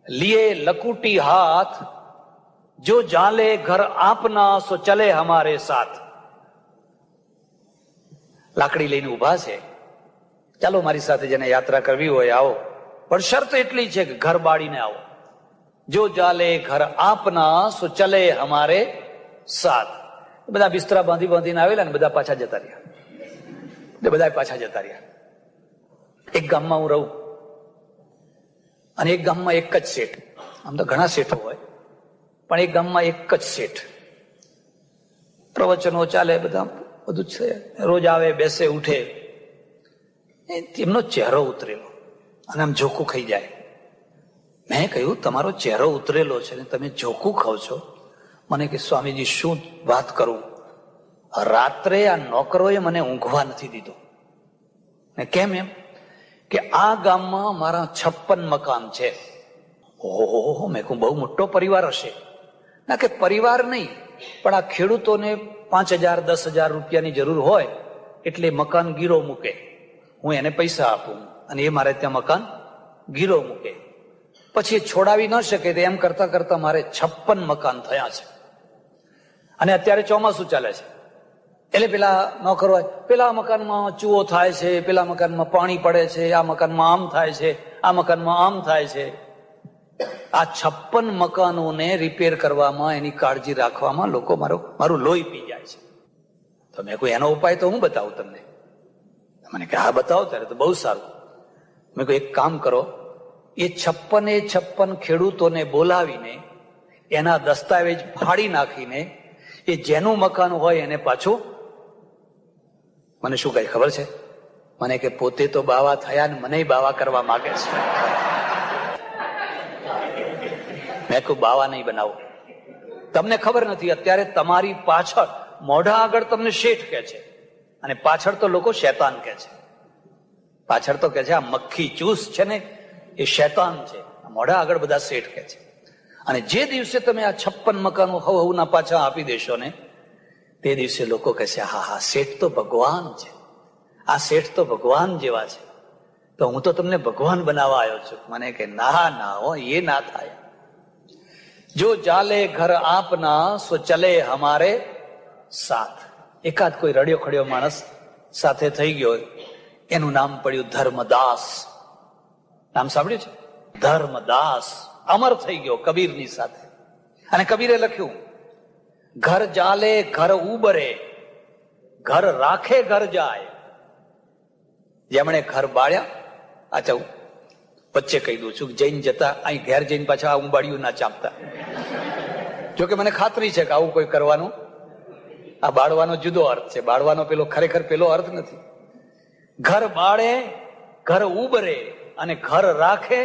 લીએ લકુટી હાથ, જો જાલે ઘર આપના સો ચલે હમારે સાથ. લાકડી લઈને ઉભા છે, ચાલો મારી સાથે જેને યાત્રા કરવી હોય આવો, પણ શરત એટલી છે કે ઘર બાળીને આવો. જો જાલે ઘર આપના સો ચલે હમારે સાથ. બધા બિસ્તરા બાંધી બાંધીને આવેલા ને બધા પાછા જતા રહ્યા. બધા પાછા જતા રહ્યા. એક ગામમાં હું રહું અને એક ગામમાં એક જ શેઠ. આમ તો ઘણા શેઠો હોય, પણ એક ગામમાં એક જ શેઠ. પ્રવચનો ચાલે, બધા બધું છે, રોજ આવે, બેસે, ઉઠે. તેમનો ચહેરો ઉતરેલો અને આમ ઝોકું ખાઈ જાય. મેં કહ્યું, તમારો ચહેરો ઉતરેલો છે ને તમે ઝોકું ખાવ છો? મને કે સ્વામીજી શું વાત કરું, રાત્રે આ નોકરોએ મને ઊંઘવા નથી દીધો. ને કેમ? એમ કે આ ગામમાં મારા 56 મકાન છે. ઓહો, મેં કહું બહુ મોટો પરિવાર હશે. ના કે પરિવાર નહીં, પણ આ ખેડૂતોને 5,000 10,000 રૂપિયાની જરૂર હોય એટલે મકાન ગીરો મૂકે, હું એને પૈસા આપું અને એ મારે ત્યાં મકાન ગીરો મૂકે. પછી છોડાવી ન શકે તો એમ કરતા કરતા મારે 56 મકાન થયા છે. અને અત્યારે ચોમાસું ચાલે છે એટલે પેલા નોકરો હોય, પેલા મકાનમાં ચૂવો થાય છે, પેલા મકાનમાં પાણી પડે છે, આ મકાનમાં આમ થાય છે, આ મકાનમાં આમ થાય છે. આ 56 મકાનોને રિપેર કરવામાં, એની કાળજી રાખવામાં લોકો મારું લોહી પી જાય છે. તો મેં કોઈ એનો ઉપાય તો હું બતાવું તમને. મને કે હા બતાવો. ત્યારે તો બહુ સારું. મેં કોઈ એક કામ કરો, એ 56 ખેડૂતોને બોલાવીને એના દસ્તાવેજ ફાડી નાખીને એ જેનું મકાન હોય એને પાછું, મને શું કઈ ખબર છે, મને કે પોતે તો બાવા થયા ને મને બાવા કરવા માંગે છે. મેં કોઈ બાવા નહીં બનાવો. તમને ખબર નથી, અત્યારે તમારી પાછળ, મોઢા આગળ તમને શેઠ કહે છે અને પાછળ તો લોકો શૈતાન કહે છે. પાછળ તો કહે છે આ મક્ખી ચૂસ છે ને એ શૈતાન છે, મોઢા આગળ બધા શેઠ કહે છે. અને જે દિવસે તમે આ 56 મકાનો હવના પાછા આપી દેશો ને, તે દિવસે લોકો કહેશે હા હા શેઠ તો ભગવાન છે, આ શેઠ તો ભગવાન જેવા છે, તો હું તો તમને ભગવાન બનાવવા આવ્યો છું. મને કે ના ના હો, એ ના થાય. જો જાલે ઘર આપના સો ચલે હમારે સાથ. એકાદ કોઈ રડ્યો ખડ્યો માણસ સાથે થઈ ગયો, એનું નામ પડ્યું ધર્મદાસ. નામ સાંભળ્યું છે? ધર્મદાસ અમર થઈ ગયો કબીરની સાથે. અને કબીરે લખ્યું, ઘર જાલે ઘર ઉબરે, ઘર રાખે ઘર જાય. જેમણે ઘર બાળ્યા, અચ્છા વચ્ચે કહી દઉં છું, જૈન જતા અહીં ઘેર જઈને પાછા આ ઉંબાડિયું ના ચાપતા. જોકે મને ખાતરી છે કે આવું કોઈ કરવાનું, આ બાળવાનો જુદો અર્થ છે, બાળવાનો પેલો ખરેખર પેલો અર્થ નથી. ઘર બાળે ઘર ઉબરે અને ઘર રાખે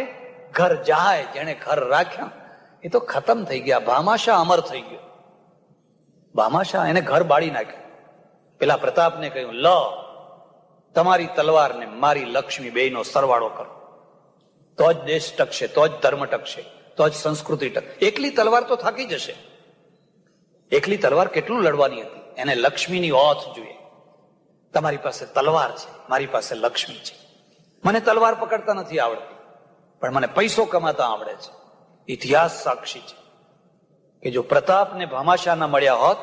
ઘર જાય. જેને ઘર રાખ્યા એ તો ખતમ થઈ ગયા. ભામાશા અમર થઈ ગયો. ભામાશા એને ઘર બાળી નાખ્યું. પેલા પ્રતાપને કહ્યું, લ તમારી તલવાર ને મારી લક્ષ્મી બેયનો સરવાળો કરો, તો જ દેશ ટકશે, તો જ ધર્મ ટકશે, તો જ સંસ્કૃતિ ટકશે. એકલી તલવાર તો થાકી જશે. એકલી તલવાર કેટલું લડવાની હતી? એને લક્ષ્મીની ઓથ જોઈએ. તમારી પાસે તલવાર છે, મારી પાસે લક્ષ્મી છે. મને તલવાર પકડતા નથી આવડતી, પણ મને પૈસો કમાતા આવડે છે. ઇતિહાસ સાક્ષી છે કે જો પ્રતાપને ભામાશા ના મળ્યા હોત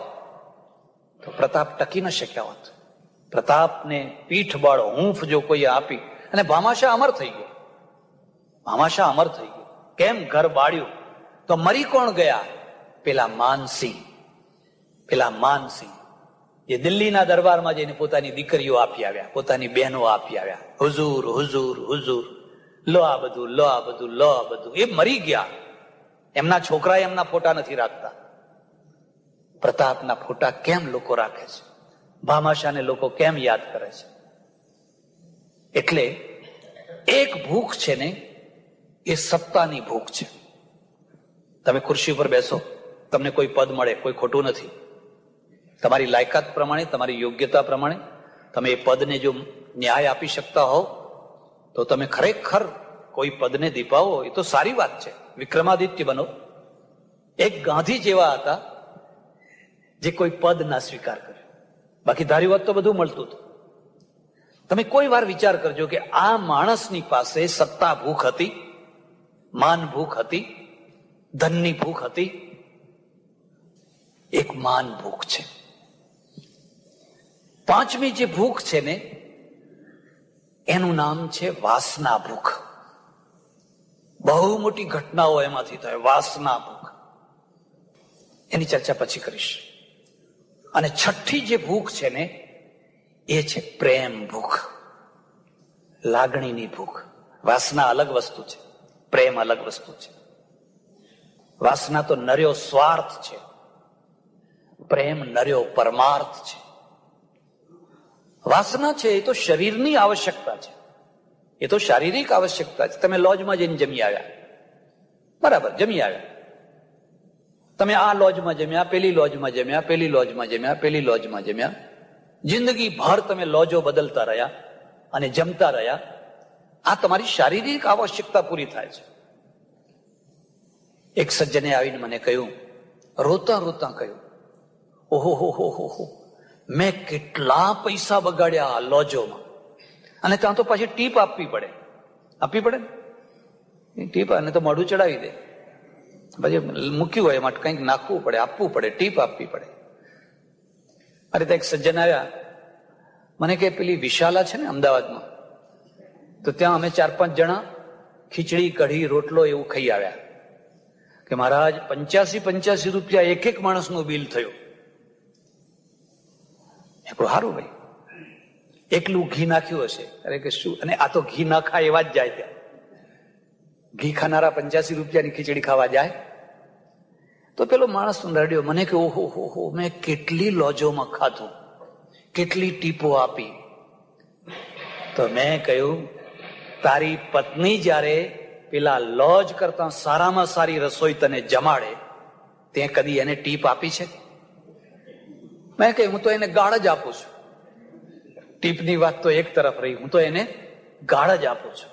તો પ્રતાપ ટકી ન શક્યા હોત. પ્રતાપને પીઠબળ, હૂંફ જો કોઈ આપી, અને ભામાશા અમર થઈ ગયો. ભામાશા અમર થઈ ગયો. કેમ? ઘર બાળ્યું. તો મરી કોણ ગયા? પેલા માનસિંહ. પેલા માનસિંહ જે દિલ્હીના દરબારમાં જઈને પોતાની દીકરીઓ આપી આવ્યા, પોતાની બહેનો આપી આવ્યા, હુઝુર હુઝુર હુઝુર, લો આ બધું, લો આ બધું, લો આ બધું. એ મરી ગયા. એમના છોકરા એમના ફોટા નથી રાખતા. પ્રતાપના ફોટા કેમ લોકો રાખે છે? ભામાશાને લોકો કેમ યાદ કરે છે? એટલે એક ભૂખ છે ને, એ સત્તાની ભૂખ છે. તમે ખુરશી ઉપર બેસો, તમને કોઈ પદ મળે, કોઈ ખોટું નથી. તમારી લાયકાત પ્રમાણે, તમારી યોગ્યતા પ્રમાણે તમે એ પદને જો ન્યાય આપી શકતા હોવ તો તમે ખરેખર કોઈ પદને દીપાવો, એ તો સારી વાત છે. વિક્રમાદિત્ય બનો. એક ગાંધી જેવા હતા જે કોઈ પદ ના સ્વીકાર કર્યો. બાકી ધારી વાત તો બધું મળતું હતું. તમે કોઈ વાર વિચાર કરજો કે આ માણસની પાસે સત્તા ભૂખ હતી, માન ભૂખ હતી, ધનની ભૂખ હતી. એક માન ભૂખ છે. પાંચમી જે ભૂખ છે ને, એનું નામ છે વાસના ભૂખ. બહુ મોટી ઘટનાઓ એમાંથી થાય. વાસના ભૂખ, એની ચર્ચા પછી કરીશ. અને છઠ્ઠી જે ભૂખ છે ને, એ છે પ્રેમ ભૂખ, લાગણીની ભૂખ. વાસના અલગ વસ્તુ છે, પ્રેમ અલગ વસ્તુ છે. વાસના તો નર્યો સ્વાર્થ છે, પ્રેમ નર્યો પરમાર્થ છે. વાસના છે એ તો શરીરની આવશ્યકતા છે, એ તો શારીરિક આવશ્યકતા છે. તમે લોજમાં જઈને જમી આવ્યા, બરાબર, જમી આવ્યા. તમે આ લોજમાં જમ્યા, પેલી લોજમાં જમ્યા, પેલી લોજમાં જમ્યા, પેલી લોજમાં જમ્યા. જિંદગી ભર તમે લોજો બદલતા રહ્યા અને જમતા રહ્યા. આ તમારી શારીરિક આવશ્યકતા પૂરી થાય છે. એક સજ્જને આવીને મને કહ્યું, રોતા રોતા કહ્યું, ઓહો હો હો હો હો, મેં કેટલા પૈસા બગાડ્યા આ લોજોમાં. અને ત્યાં તો પાછી ટીપ આપવી પડે. આપવી પડે ને ટીપ, અને તો મોઢું ચડાવી દે. પછી મૂક્યું હોય એમાં કંઈક નાખવું પડે, આપવું પડે, ટીપ આપવી પડે. અરે ત્યાં એક સજ્જન આવ્યા, મને કે પેલી વિશાલા છે ને અમદાવાદમાં, તો ત્યાં અમે 4-5 જણા ખીચડી કઢી રોટલો એવું ખાઈ આવ્યા કે મહારાજ 85 રૂપિયા એક માણસનું બિલ થયું. સારું ભાઈ, એકલું ઘી નાખ્યું હશે. અરે કે શું, અને આ તો ઘી ના ખાય એવા જ જાય ત્યાં. ઘી ખાનારા 85 રૂપિયાની ખીચડી ખાવા જાય. તો પેલો માણસ નડ્યો, મને કે ઓહો હો, મેં કેટલી લોજોમાં ખાધું, કેટલી ટીપો આપી. તો મેં કહ્યું, તારી પત્ની જયારે પેલા લોજ કરતા સારામાં સારી રસોઈ તને જમાડે, તે કદી એને ટીપ આપી છે? મેં કહ્યું, હું તો એને ગાળ જ આપું છું. ટીપની વાત તો એક તરફ રહી, હું તો એને ગાળ જ આપું છું.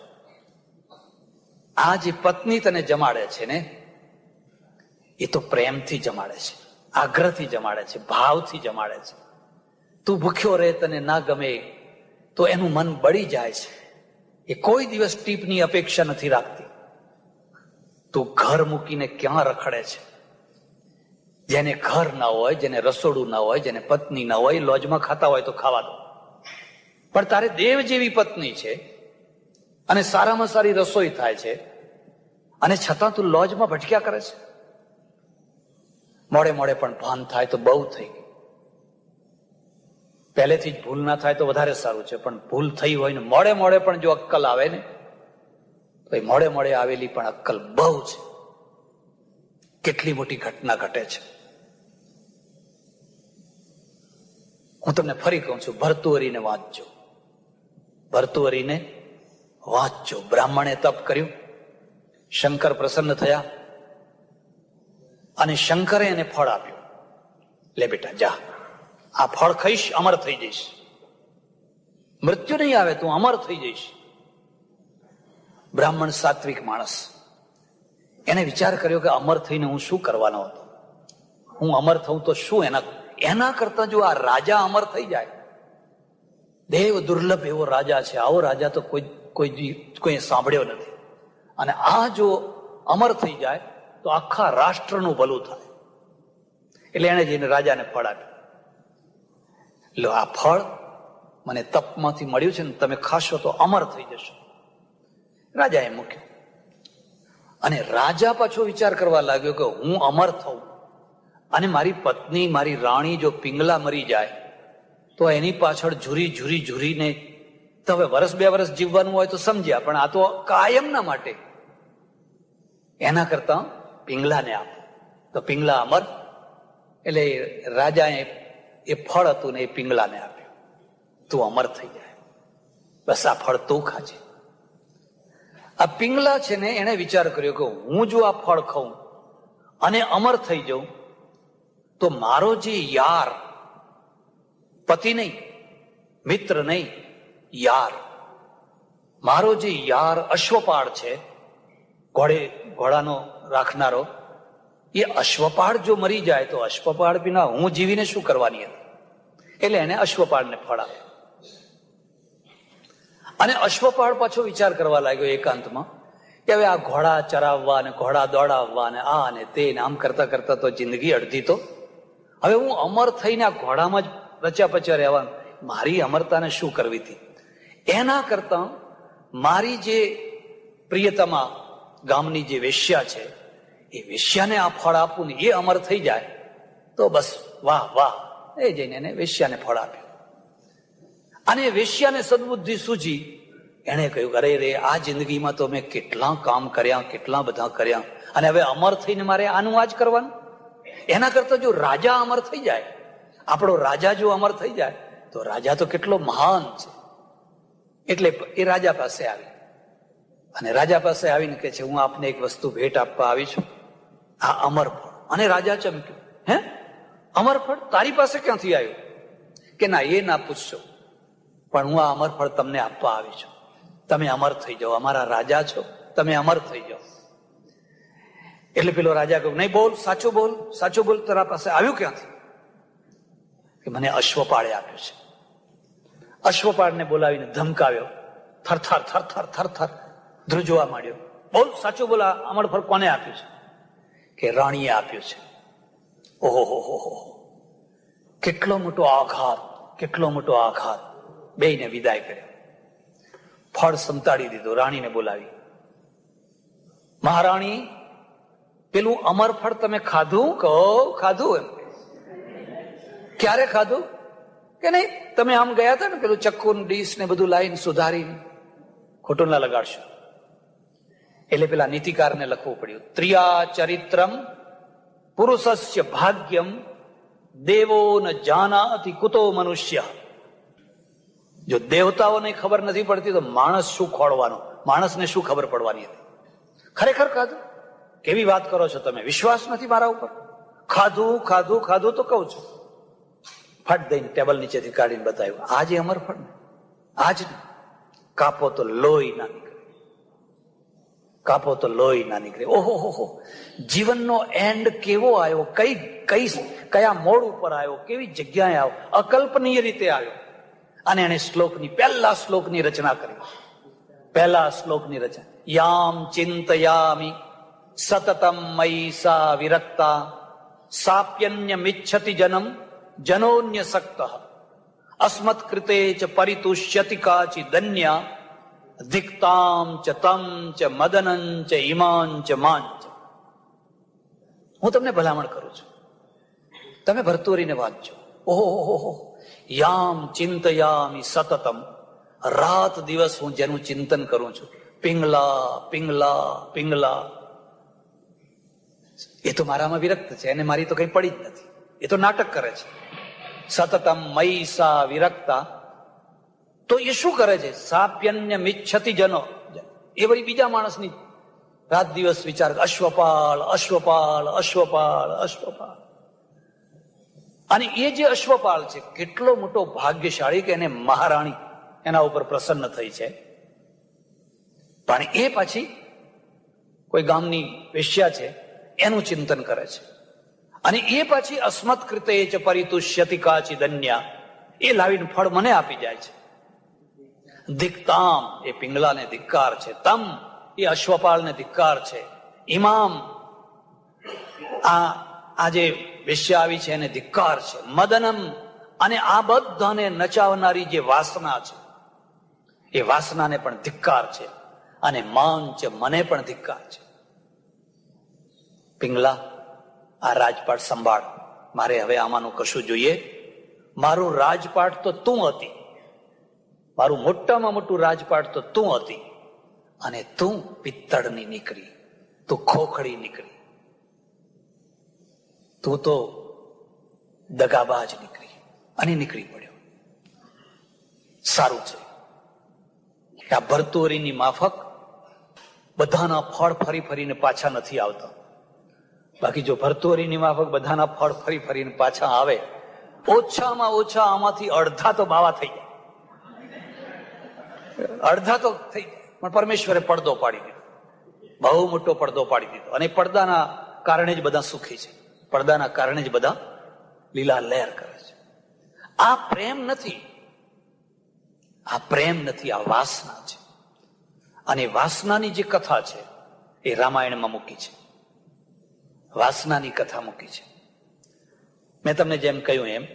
આ જે પત્ની તને જમાડે છે ને, એ તો પ્રેમથી જમાડે છે, આગ્રહથી જમાડે છે, ભાવથી જમાડે છે. તું ભૂખ્યો રહે, તને ના ગમે તો એનું મન બળી જાય છે. એ કોઈ દિવસ ટીપની અપેક્ષા નથી રાખતી. તું ઘર મૂકીને ક્યાં રખડે છે? જેને ઘર ના હોય, જેને રસોડું ના હોય, જેને પત્ની ના હોય, લોજમાં ખાતા હોય તો ખાવા દો. પણ તારે દેવ જેવી પત્ની છે અને સારામાં સારી રસોઈ થાય છે, અને છતાં તું લોજમાં ભટક્યા કરે છે. મોડે મોડે પણ ભાન થાય તો બહુ થઈ ગઈ. પહેલેથી જ ભૂલ ના થાય તો વધારે સારું છે, પણ ભૂલ થઈ હોય ને મોડે મોડે પણ જો અક્કલ આવે ને, તો એ મોડે મોડે આવેલી પણ અક્કલ બહુ છે. કેટલી મોટી ઘટના ઘટે છે. હું તમને ફરી કહું છું, ભર્તુહરીને વાંચજો, ભર્તુહરીને વાંચજો. બ્રાહ્મણે તપ કર્યું, શંકર પ્રસન્ન થયા, અને શંકરે એને ફળ આપ્યું. લે બેટા જા, આ ફળ ખાઈશ, અમર થઈ જઈશ. મૃત્યુ નહીં આવે, તું અમર થઈ જઈશ. બ્રાહ્મણ સાત્વિક માણસ, એને વિચાર કર્યો કે અમર થઈને હું શું કરવાનો હતો? હું અમર થઉં તો શું? એના કરતા જો આ રાજા અમર થઈ જાય, દેવ દુર્લભ એવો રાજા છે, આવો રાજા તો કોઈ સાંભળ્યો નથી. અને આ જો અમર થઈ જાય તો આખા રાષ્ટ્રનું ભલું થાય. એટલે એને જઈને રાજાને ફળ આપ્યું. લો, આ ફળ મને તપમાંથી મળ્યું છે ને, તમે ખાશો તો અમર થઈ જશો. રાજાએ મૂક્યું. અને રાજા પાછો વિચાર કરવા લાગ્યો કે હું અમર થઉં અને મારી પત્ની, મારી રાણી જો પિંગલા મરી જાય તો એની પાછળ ઝૂરીને તો હવે 1-2 વર્ષ જીવવાનું હોય તો સમજ્યા, પણ આ તો કાયમના માટે. એના કરતા પિંગલાને આપ. તો પિંગલા અમર. એટલે રાજાએ એ ફળ હતું ને એ પિંગલાને આપ્યું. તું અમર થઈ જાય, બસ આ ફળ તું ખાજે. આ પિંગલા છે ને, એને વિચાર કર્યો કે હું જો આ ફળ ખાઉં અને અમર થઈ જાઉં તો મારો જે યાર, પતિ નહીં, મિત્ર નહીં, યાર, મારો જે યાર અશ્વપાળ છે, ઘોડાનો રાખનારો, એ અશ્વપાળ જો મરી જાય તો અશ્વપાળ વિના હું જીવીને શું કરવાની હતી? એટલે એને અશ્વપાળને ફળ આપ્યું. અને અશ્વપાળ પાછો વિચાર કરવા લાગ્યો એકાંતમાં કે હવે આ ઘોડા ચરાવવા અને ઘોડા દોડાવવા અને આ અને તે આમ કરતા કરતા તો જિંદગી અડધી તો, હવે હું અમર થઈને આ ઘોડામાં જ રચ્યા પચ્યા રહેવાનું, મારી અમરતાને શું કરવી હતી? એના કરતા મારી જે પ્રિયતમા ગામની જે વેશ્યા છે, એ વેશ્યાને આ ફળ આપવું ને, એ અમર થઈ જાય તો બસ વાહ વાહ. એ જઈને એને વેશ્યાને ફળ આપ્યું. અને વેશ્યાને સદબુદ્ધિ સૂજી. એને કહ્યું, અરે રે, આ જિંદગીમાં તો મેં કેટલા કામ કર્યા, કેટલા બધા કર્યા, અને હવે અમર થઈને મારે આનું આ જ કરવાનું? એના કરતા જો રાજા અમર થઈ જાય, આપણો રાજા જો અમર થઈ જાય તો રાજા તો કેટલો મહાન છે. એટલે એ રાજા પાસે આવી, અને રાજા પાસે આવીને કહે છે, હું આપને એક વસ્તુ ભેટ આપવા આવી છું, આ અમર ફળ. અને રાજા ચમક્યું, હે, અમર ફળ તારી પાસે ક્યાંથી આવ્યું? કે ના, એ ના પૂછશો, પણ હું આ અમર ફળ તમને આપવા આવી છું. તમે અમર થઈ જાઓ, અમારા રાજા છો, તમે અમર થઈ જાઓ. એટલે પેલો રાજા કહ્યું, નહીં, બોલ, સાચું બોલ, સાચું બોલ, તારા પાસે આવ્યું ક્યાંથી? કે મને અશ્વપાળે આપ્યું છે. અશ્વપાળને બોલાવીને ધમકાવ્યો. થરથર થરથર થરથર ધ્રુજવા માંડ્યો. બોલ, સાચું બોલ, અમર ફળ કોને આપ્યું છે? કે રાણીએ આપ્યું છે. ઓહો હો હો, કેટલો મોટો આઘાત, કેટલો મોટો આઘાત. બેયને વિદાય કર્યા, ફળ સંતાડી દીધું, રાણીને બોલાવી. મહારાણી, પેલું અમર ફળ તમે ખાધું? કહો ખાધું. એમ ક્યારે ખાધું? કે નહીં, તમે આમ ગયા હતા ને, પેલું ચક્કુ ડીશ ને બધું લાઈન સુધારીને. ખોટું ના લગાડશો. એટલે પેલા નીતિકારને લખવું પડ્યું, ત્રિયા ચરિત્રમ પુરુષસ્ય ભાગ્યમ દેવો ન જાનાતિ કુતો મનુષ્ય. જો દેવતાઓને ખબર નથી પડતી તો માણસ શું ખોળવાનો, માણસને શું ખબર પડવાની હતી? ખરેખર ખાધું? કેવી વાત કરો છો તમે, વિશ્વાસ નથી મારા ઉપર? ખાધું ખાધું ખાધું તો કહું છું. ફટ દઈને ટેબલ નીચેથી કાઢીને બતાવ્યું, આજે અમરફળ ને, આજ ને. કાપો તો લોહી ના નીકળે, કાપો તો લોહી ના નીકળે. ઓહો, જીવનનો એન્ડ કેવો આવ્યો, કયા મોડ ઉપર આવ્યો, કેવી જગ્યાએ આવ્યો, અકલ્પનીય રીતે આવ્યો. અને એને પહેલા શ્લોકની રચના કરી. પહેલા શ્લોકની રચના, યામ ચિંતયામિ સતતમ મયી સા વિરક્તા સાપ્યન્ય મિચ્છતિ જનમ જનોન્ય સક્ત અસ્મત કૃતે ચ પરિતુષ્યતિ કાચી ધન્યા ધિક્તામ ચ તમ ચ મદનં ચ ઈમાન ચ માંચ. હું તમને ભલામણ કરું છું, તમે ભર્તુરીને વાંચજો. ઓહો, યામ ચિંતયામિ સતતમ, રાત દિવસ હું જેનું ચિંતન કરું છું. પિંગલા પિંગલા પિંગલા. એ તો મારામાં વિરક્ત છે, એને મારી તો કઈ પડી જ નથી, એ તો નાટક કરે છે. સતતમ મયી સા વિરક્તા, તો એ શું કરે છે? સાપ્યન્ય મિચ્છતિ જનો, એ વળી બીજા માણસની રાત દિવસ વિચાર, અશ્વપાળ અશ્વપાળ અશ્વપાળ અશ્વપાળ. અને એ જે અશ્વપાળ છે, કેટલો મોટો ભાગ્યશાળી કે એને મહારાણી એના ઉપર પ્રસન્ન થઈ છે. પણ એ પાછી કોઈ ગામની વેશ્યા છે એનું ચિંતન કરે છે. અને એ પાછી અસ્મત કૃતે ચ પરિતુષ્યતિ કાચી ધન્યા, એ લાવીને ફળ મને આપી જાય છે. ધિક્તામ, એ પિંગલાને ધિક્કાર છે. તમ, એ અશ્વપાળને ધિક્કાર છે. ઇમામ, આ જે વેશ્યા આવી છે એને ધિક્કાર છે. મદનમ, અને આ બધાને નચાવનારી જે વાસના છે એ વાસનાને પણ ધિક્કાર છે. અને માન છે, મને પણ ધિક્કાર છે. પિંગલા, આ રાજપાટ સંભાળ, મારે હવે આમાંનું કશું જોઈએ. મારું રાજપાટ તો તું હતી, મારું મોટામાં મોટું રાજપાટ તો તું હતી. અને તું પિત્તળની નીકળી, તું ખોખડી નીકળી, તું તો દગાબાજ નીકળી. અને નીકળી પડ્યો. સારું છે કે આ ભર્તુરીની માફક બધાના ફળ ફરી ફરીને પાછા નથી આવતા. બાકી જો ભર્તુરીની માફક બધાના ફળ ફરી ફરીને પાછા આવે, ઓછામાં ઓછા આમાંથી અડધા તો બાવા થઈ જાય, અડધા તો થઈ જાય. પણ પરમેશ્વરે પડદો પાડી દીધો, બહુ મોટો પડદો પાડી દીધો. અને પડદાના કારણે જ બધા સુખી છે, પડદાના કારણે જ બધા લીલા લહેર કરે છે. આ પ્રેમ નથી, આ પ્રેમ નથી, આ વાસના છે. અને વાસનાની જે કથા છે એ રામાયણમાં મૂકી છે, વાસનાની કથા મૂકી છે. મેં તમને જેમ કહ્યું એમ,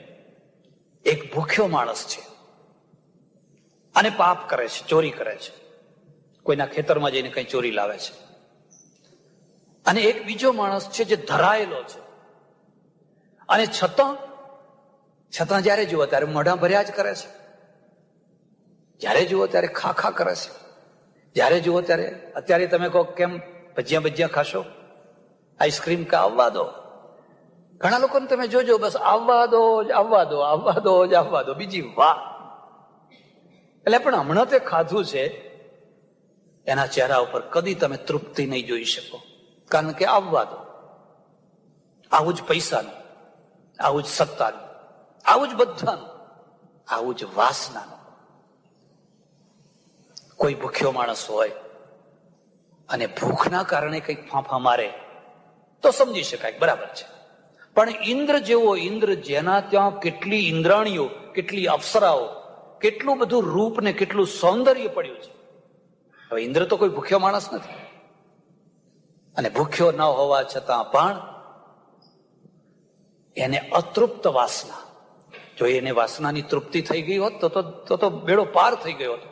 એક ભૂખ્યો માણસ છે અને પાપ કરે છે, ચોરી કરે છે, કોઈના ખેતરમાં જઈને કઈ ચોરી લાવે છે. અને એક બીજો માણસ છે જે ધરાયેલો છે, અને છતાં જયારે જુઓ ત્યારે મોઢા ભર્યા જ કરે છે, જયારે જુઓ ત્યારે ખા કરે છે, જયારે જુઓ ત્યારે. અત્યારે તમે કહો કેમ ભજીયા ખાશો, આઈસ્ક્રીમ કે આવવા દો. ઘણા લોકોને તમે જોજો, બસ આવવા દો જ આવવા દો, આવવા દો જ આવવા દો, બીજી વાહ. એટલે પણ હમણાં તે ખાધું છે, એના ચહેરા ઉપર કદી તમે તૃપ્તિ નહીં જોઈ શકો, કારણ કે આવવા દો. આવું જ પૈસાનું, આવું જ સત્તાનું, આવું જ બધાનું, આવું જ વાસનાનું. કોઈ ભૂખ્યો માણસ હોય અને ભૂખના કારણે કંઈક ફાંફા મારે તો સમજી શકાય, બરાબર છે. પણ ઇન્દ્ર જેવો ઇન્દ્ર, જેના ત્યાં કેટલી ઇન્દ્રાણીઓ, કેટલી અપ્સરાઓ, કેટલું બધું રૂપ ને કેટલું સૌંદર્ય પડ્યું છે. હવે ઇન્દ્ર તો કોઈ ભૂખ્યો માણસ નથી, અને ભૂખ્યો ન હોવા છતાં પણ એને અતૃપ્ત વાસના, જો એને વાસનાની તૃપ્તિ થઈ ગઈ હોત તો બેડો પાર થઈ ગયો હતો.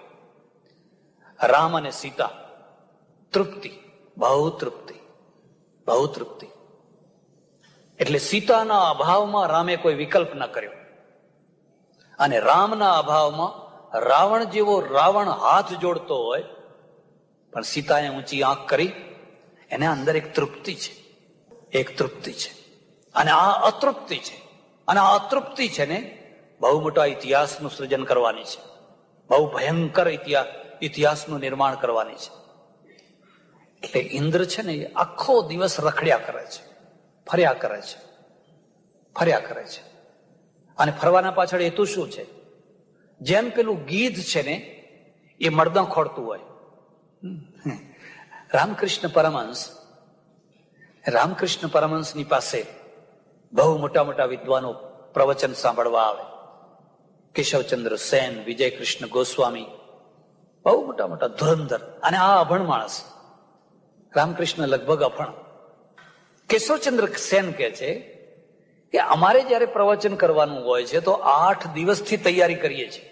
રામ અને સીતા તૃપ્તિ, બહુ તૃપ્તિ, બહુ તૃપ્તિ. એટલે સીતાના અભાવમાં રામે કોઈ વિકલ્પ ન કર્યો, અને રામના અભાવમાં રાવણ જેવો રાવણ હાથ જોડતો હોય પણ સીતાએ ઊંચી આંખ કરી. એના અંદર એક તૃપ્તિ છે, એક તૃપ્તિ છે, અને આ અતૃપ્તિ છે. અને આ અતૃપ્તિ છે ને બહુ મોટા ઇતિહાસનું સર્જન કરવાની છે, બહુ ભયંકર ઇતિહાસનું નિર્માણ કરવાની છે. એટલે ઇન્દ્ર છે ને એ આખો દિવસ રખડ્યા કરે છે, ફર્યા કરે છે, ફર્યા કરે છે. અને ફરવાના પાછળ હેતુ શું છે? જેમ પેલું ગીધ છે ને એ મરદા ખોડતું હોય. રામકૃષ્ણ પરમહંસની પાસે બહુ મોટા મોટા વિદ્વાનો પ્રવચન સાંભળવા આવે. કેશવચંદ્ર સેન, વિજય કૃષ્ણ ગોસ્વામી, બહુ મોટા મોટા ધુરંધર. અને આ અભણ માણસ, રામકૃષ્ણ લગભગ અભણ. કેશવચંદ્ર સેન કહે છે કે અમારે જયારે પ્રવચન કરવાનું હોય છે તો 8 દિવસથી તૈયારી કરીએ છીએ.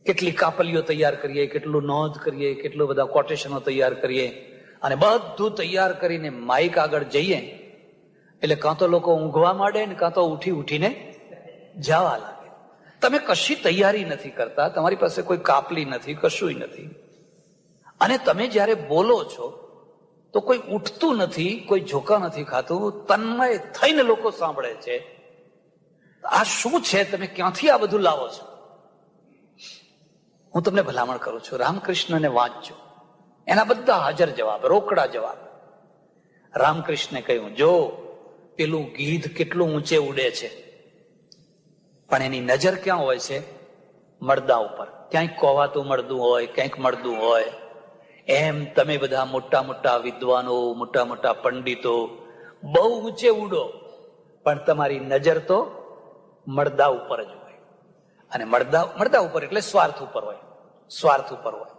કેટલી કાપલીઓ તૈયાર કરીએ, કેટલું નોંધ કરીએ, કેટલું બધા કોટેશનો તૈયાર કરીએ, અને બધું તૈયાર કરીને માઇક આગળ જઈએ એટલે કાં તો લોકો ઊંઘવા માંડે ને કાં તો ઉઠીને જવા લાગે. તમે કશી તૈયારી નથી કરતા, તમારી પાસે કોઈ કાપલી નથી, કશું નથી. અને તમે જયારે બોલો છો તો કોઈ ઉઠતું નથી, કોઈ ઝોકા નથી ખાતું, તન્મય થઈને લોકો સાંભળે છે. આ શું છે? તમે ક્યાંથી આ બધું લાવો છો? હું તમને ભલામણ કરું છું, રામકૃષ્ણને વાંચજો. એના બધા હાજર જવાબ, રોકડા જવાબ. રામકૃષ્ણે કહ્યું, જો પેલું ગીધ કેટલું ઊંચે ઉડે છે, પણ એની નજર ક્યાં હોય છે? મળદા ઉપર. ક્યાંક કોવાતું મળદું હોય, ક્યાંક મળદું હોય. એમ તમે બધા મોટા મોટા વિદ્વાનો, મોટા મોટા પંડિતો બહુ ઊંચે ઉડો, પણ તમારી નજર તો મળદા ઉપર જ હોય. અને મળદા ઉપર એટલે સ્વાર્થ ઉપર હોય, સ્વાર્થ ઉપર હોય.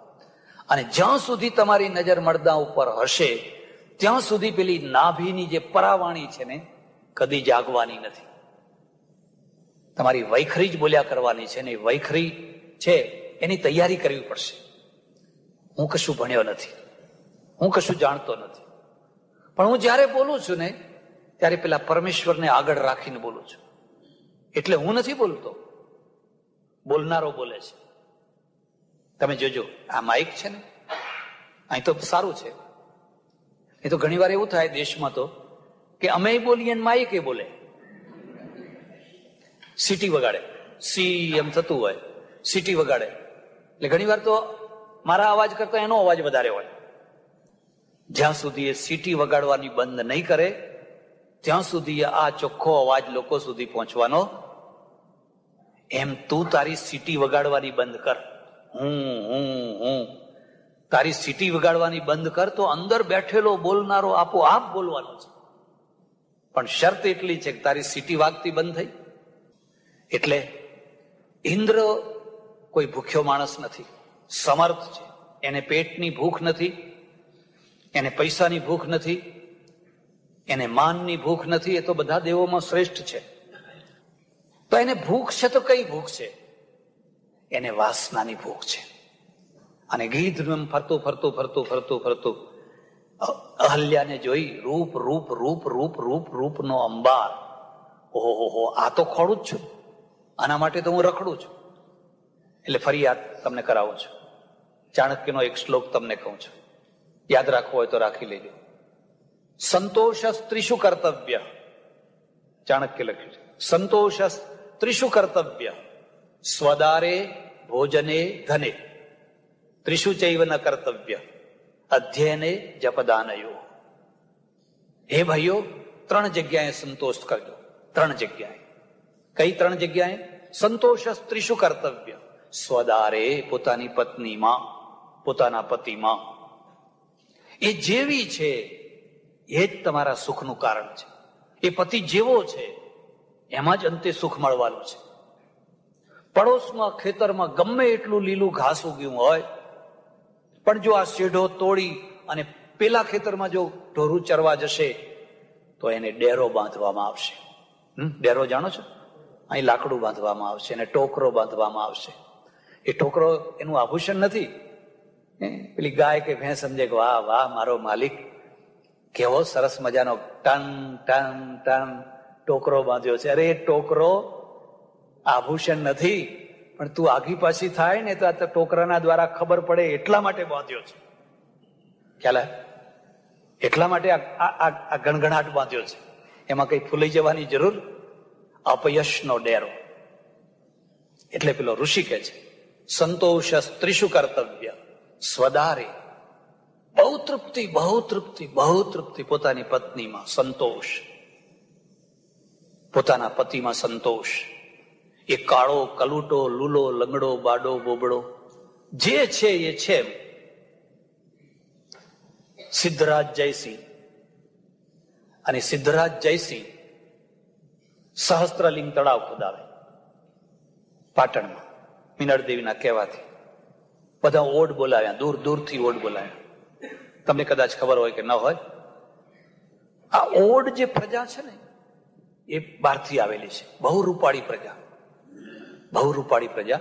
અને જ્યાં સુધી તમારી નજર મળદા ઉપર હશે ત્યાં સુધી પેલી નાભીની જે પરાવાણી છે ને કદી જાગવાની નથી. તમારી વૈખરી જ બોલ્યા કરવાની છે ને. વૈખરી છે એની તૈયારી કરવી પડશે. હું કશું ભણ્યો નથી, હું કશું જાણતો નથી, પણ હું જયારે બોલું છું ને ત્યારે પેલા પરમેશ્વરને આગળ રાખીને બોલું છું. એટલે હું નથી બોલતો, બોલનારો બોલે છે. તમે જોજો, આ માઇક છે ને અહીં તો સારું છે. એ તો ઘણી વાર એવું થાય દેશમાં તો કે અમે બોલીએ ને માઇક એ બોલે. સીટી વગાડે, સી એમ થતું હોય, સીટી વગાડે એટલે ઘણી વાર તો મારા અવાજ કરતા એનો અવાજ વધારે હોય. જ્યાં સુધી એ સીટી વગાડવાની બંધ નહીં કરે ત્યાં સુધી આ ચોખ્ખો અવાજ લોકો સુધી પહોંચવાનો. એમ તું તારી સીટી વગાડવાની બંધ કર. હું તારી સીટી વગાડવાની બંધ કર તો અંદર બેઠેલો બોલનારો આપોઆપ બોલવાનો છે. પણ શરત એટલી છે કે તારી સીટી વાગતી બંધ થઈ. એટલે ઇન્દ્ર કોઈ ભૂખ્યો માણસ નથી, સમર્થ છે. એને પેટની ભૂખ નથી, એને પૈસાની ભૂખ નથી, એને માનની ભૂખ નથી. એ તો બધા દેવોમાં શ્રેષ્ઠ છે. તો એને ભૂખ છે તો કઈ ભૂખ છે? એને વાસનાની ભૂખ છે. અને ગીધનું ફરતું ફરતું ફરતું ફરતું ફરતું અહલ્યાને જોઈ રૂપ રૂપ રૂપ રૂપ રૂપ રૂપનો અંબાર. ઓહો, આ તો ખોડું જ છું, આના માટે તો હું રખડું છું. એટલે ફરી યાદ તમને કરાવું છું. ચાણક્યનો એક શ્લોક તમને કહું છું, યાદ રાખવો હોય તો રાખી લેજો. સંતોષ ત્રિષુ કર્તવ્ય. ચાણક્ય લખ્યું છે, સંતોષ ત્રિષુ કર્તવ્ય, સ્વદારે ભોજને ધને, ત્રિષુ ચૈવ ન કર્તવ્ય, અધ્યયને જપદાનયો. હે ભાઈઓ, 3 જગ્યાએ સંતોષ કરજો. 3 જગ્યાએ. કઈ 3 જગ્યાએ? સંતોષ ત્રિષુ કર્તવ્ય, સ્વદારે પોતાની પત્નીમાં, પોતાના પતિમાં. એ જેવી છે એ જ તમારા સુખનું કારણ છે. એ પતિ જેવો છે એમાં જ અંતે સુખ મળવાનું છે. પડોશમાં ખેતરમાં ગમે એટલું લીલું ઘાસ ઉગ્યું હોય, પણ જો આ શેઢો તોડી અને પેલા ખેતરમાં જો ઢોરું ચરવા જશે તો એને ડેરો બાંધવામાં આવશે. ડેરો જાણો છો? અહીં લાકડું બાંધવામાં આવશે અને ટોકરો બાંધવામાં આવશે. એ ટોકરો એનું આભૂષણ નથી. પેલી ગાય કે ભેંસ સમજે કે વાહ વાહ મારો માલિક કેવો સરસ મજાનો ટન ટન ટન ટોકરો બાંધ્યો છે. અરે એ ટોકરો આભૂષણ નથી, પણ તું આગી પાછી થાય ને તો આ ટોકરાના દ્વારા ખબર પડે એટલા માટે બાંધ્યો છે. ખ્યાલ એટલા માટે આ ગણગણાટ બાંધ્યો છે. એમાં કઈ ફૂલાઈ જવાની જરૂર. અપયશનો ડેરો. એટલે પેલો ઋષિ કહે છે સંતોષ ત્રિષુ કર્તવ્ય સ્વદારે. બહુ તૃપ્તિ બહુ તૃપ્તિ બહુ તૃપ્તિ. પોતાની પત્નીમાં સંતોષ, પોતાના પતિમાં સંતોષ. એ કાળો કલુટો લૂલો લંગડો બાડો બોબડો જે છે એ છે. સિદ્ધરાજ જયસિંહ અને સિદ્ધરાજ જયસિંહ સહસ્ત્રલિંગ તળાવ ખોદાવે પાટણમાં મિનળ દેવીના કહેવાથી. બધા ઓડ બોલાવ્યા, દૂર દૂરથી ઓડ બોલાવ્યા. તમને કદાચ ખબર હોય કે ન હોય. આ ઓડ જે પ્રજા છે ને એ બહારથી આવેલી છે. બહુ રૂપાળી પ્રજા, બહુ રૂપાળી પ્રજા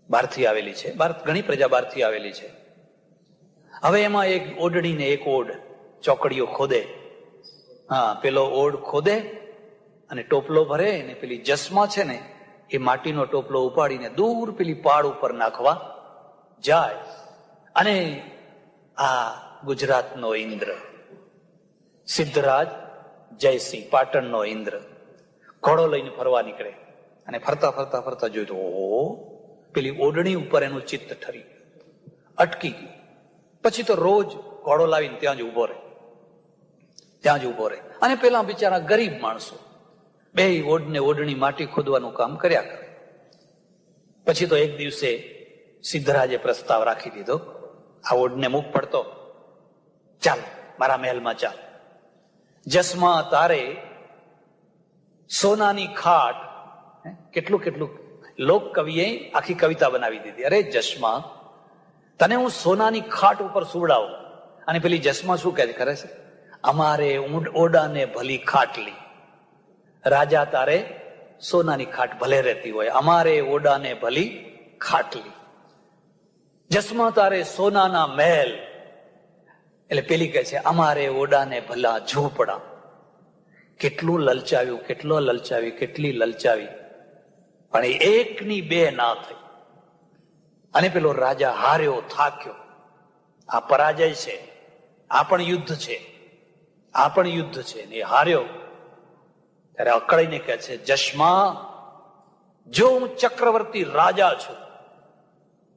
બહારથી આવેલી છે. ઘણી પ્રજા બહારથી આવેલી છે. હવે એમાં એક ઓડણીને એક ઓડ ચોકડીઓ ખોદે. હા, પેલો ઓડ ખોદે અને ટોપલો ભરે ને પેલી જસમાં છે ને એ માટીનો ટોપલો ઉપાડીને દૂર પેલી પાડ ઉપર નાખવા જાય. અને આ ગુજરાતનો ઇન્દ્ર સિદ્ધરાજ જયસિંહ, પાટણનો ઇન્દ્ર, ઘોડો લઈને ફરવા નીકળે અને ફરતા ફરતા ફરતા જોયું તો ઓહો, પેલી ઓડણી ઉપર એનું ચિત્ત ઠરી અટકી ગયું. પછી તો રોજ ઘોડો લાવીને ત્યાં જ ઉભો રહે, ત્યાં જ ઉભો રહે. અને પેલા બિચારા ગરીબ માણસો બે ઓડને ઓડણી માટી ખોદવાનું કામ કર્યા કરે. પછી તો એક દિવસે સિદ્ધરાજે પ્રસ્તાવ રાખી દીધો, આ ઓડને મુખ પડતો, ચાલ મારા મહેલમાં ચાલ. જસમાં તારે સોનાની ખાટ, કેટલું કેટલું લોક કવિએ આખી કવિતા બનાવી દીધી. અરે જસમાં તને હું સોનાની ખાટ ઉપર સુવડાવું. અને પેલી જસમાં શું કહે કરે છે, અમારે ઓડાને ભલી ખાટલી. રાજા તારે સોનાની ખાટ ભલે રહેતી હોય, અમારે ઓડાને ભલી ખાટલી. જસમાં તારે સોનાના મહેલ. એટલે પેલી કહે છે અમારે ઓડાને ભલા ઝૂંપડા. કેટલું લલચાવ્યું, કેટલો લલચાવી, કેટલી લલચાવી, પણ એકની બે ના થઈ. અને પેલો રાજા હાર્યો, થાક્યો. આ પરાજય છે, આ પણ યુદ્ધ છે, આ પણ યુદ્ધ છે. ને હાર્યો ત્યારે અકળાઈને કહે છે જસમાં, જો હું ચક્રવર્તી રાજા છું,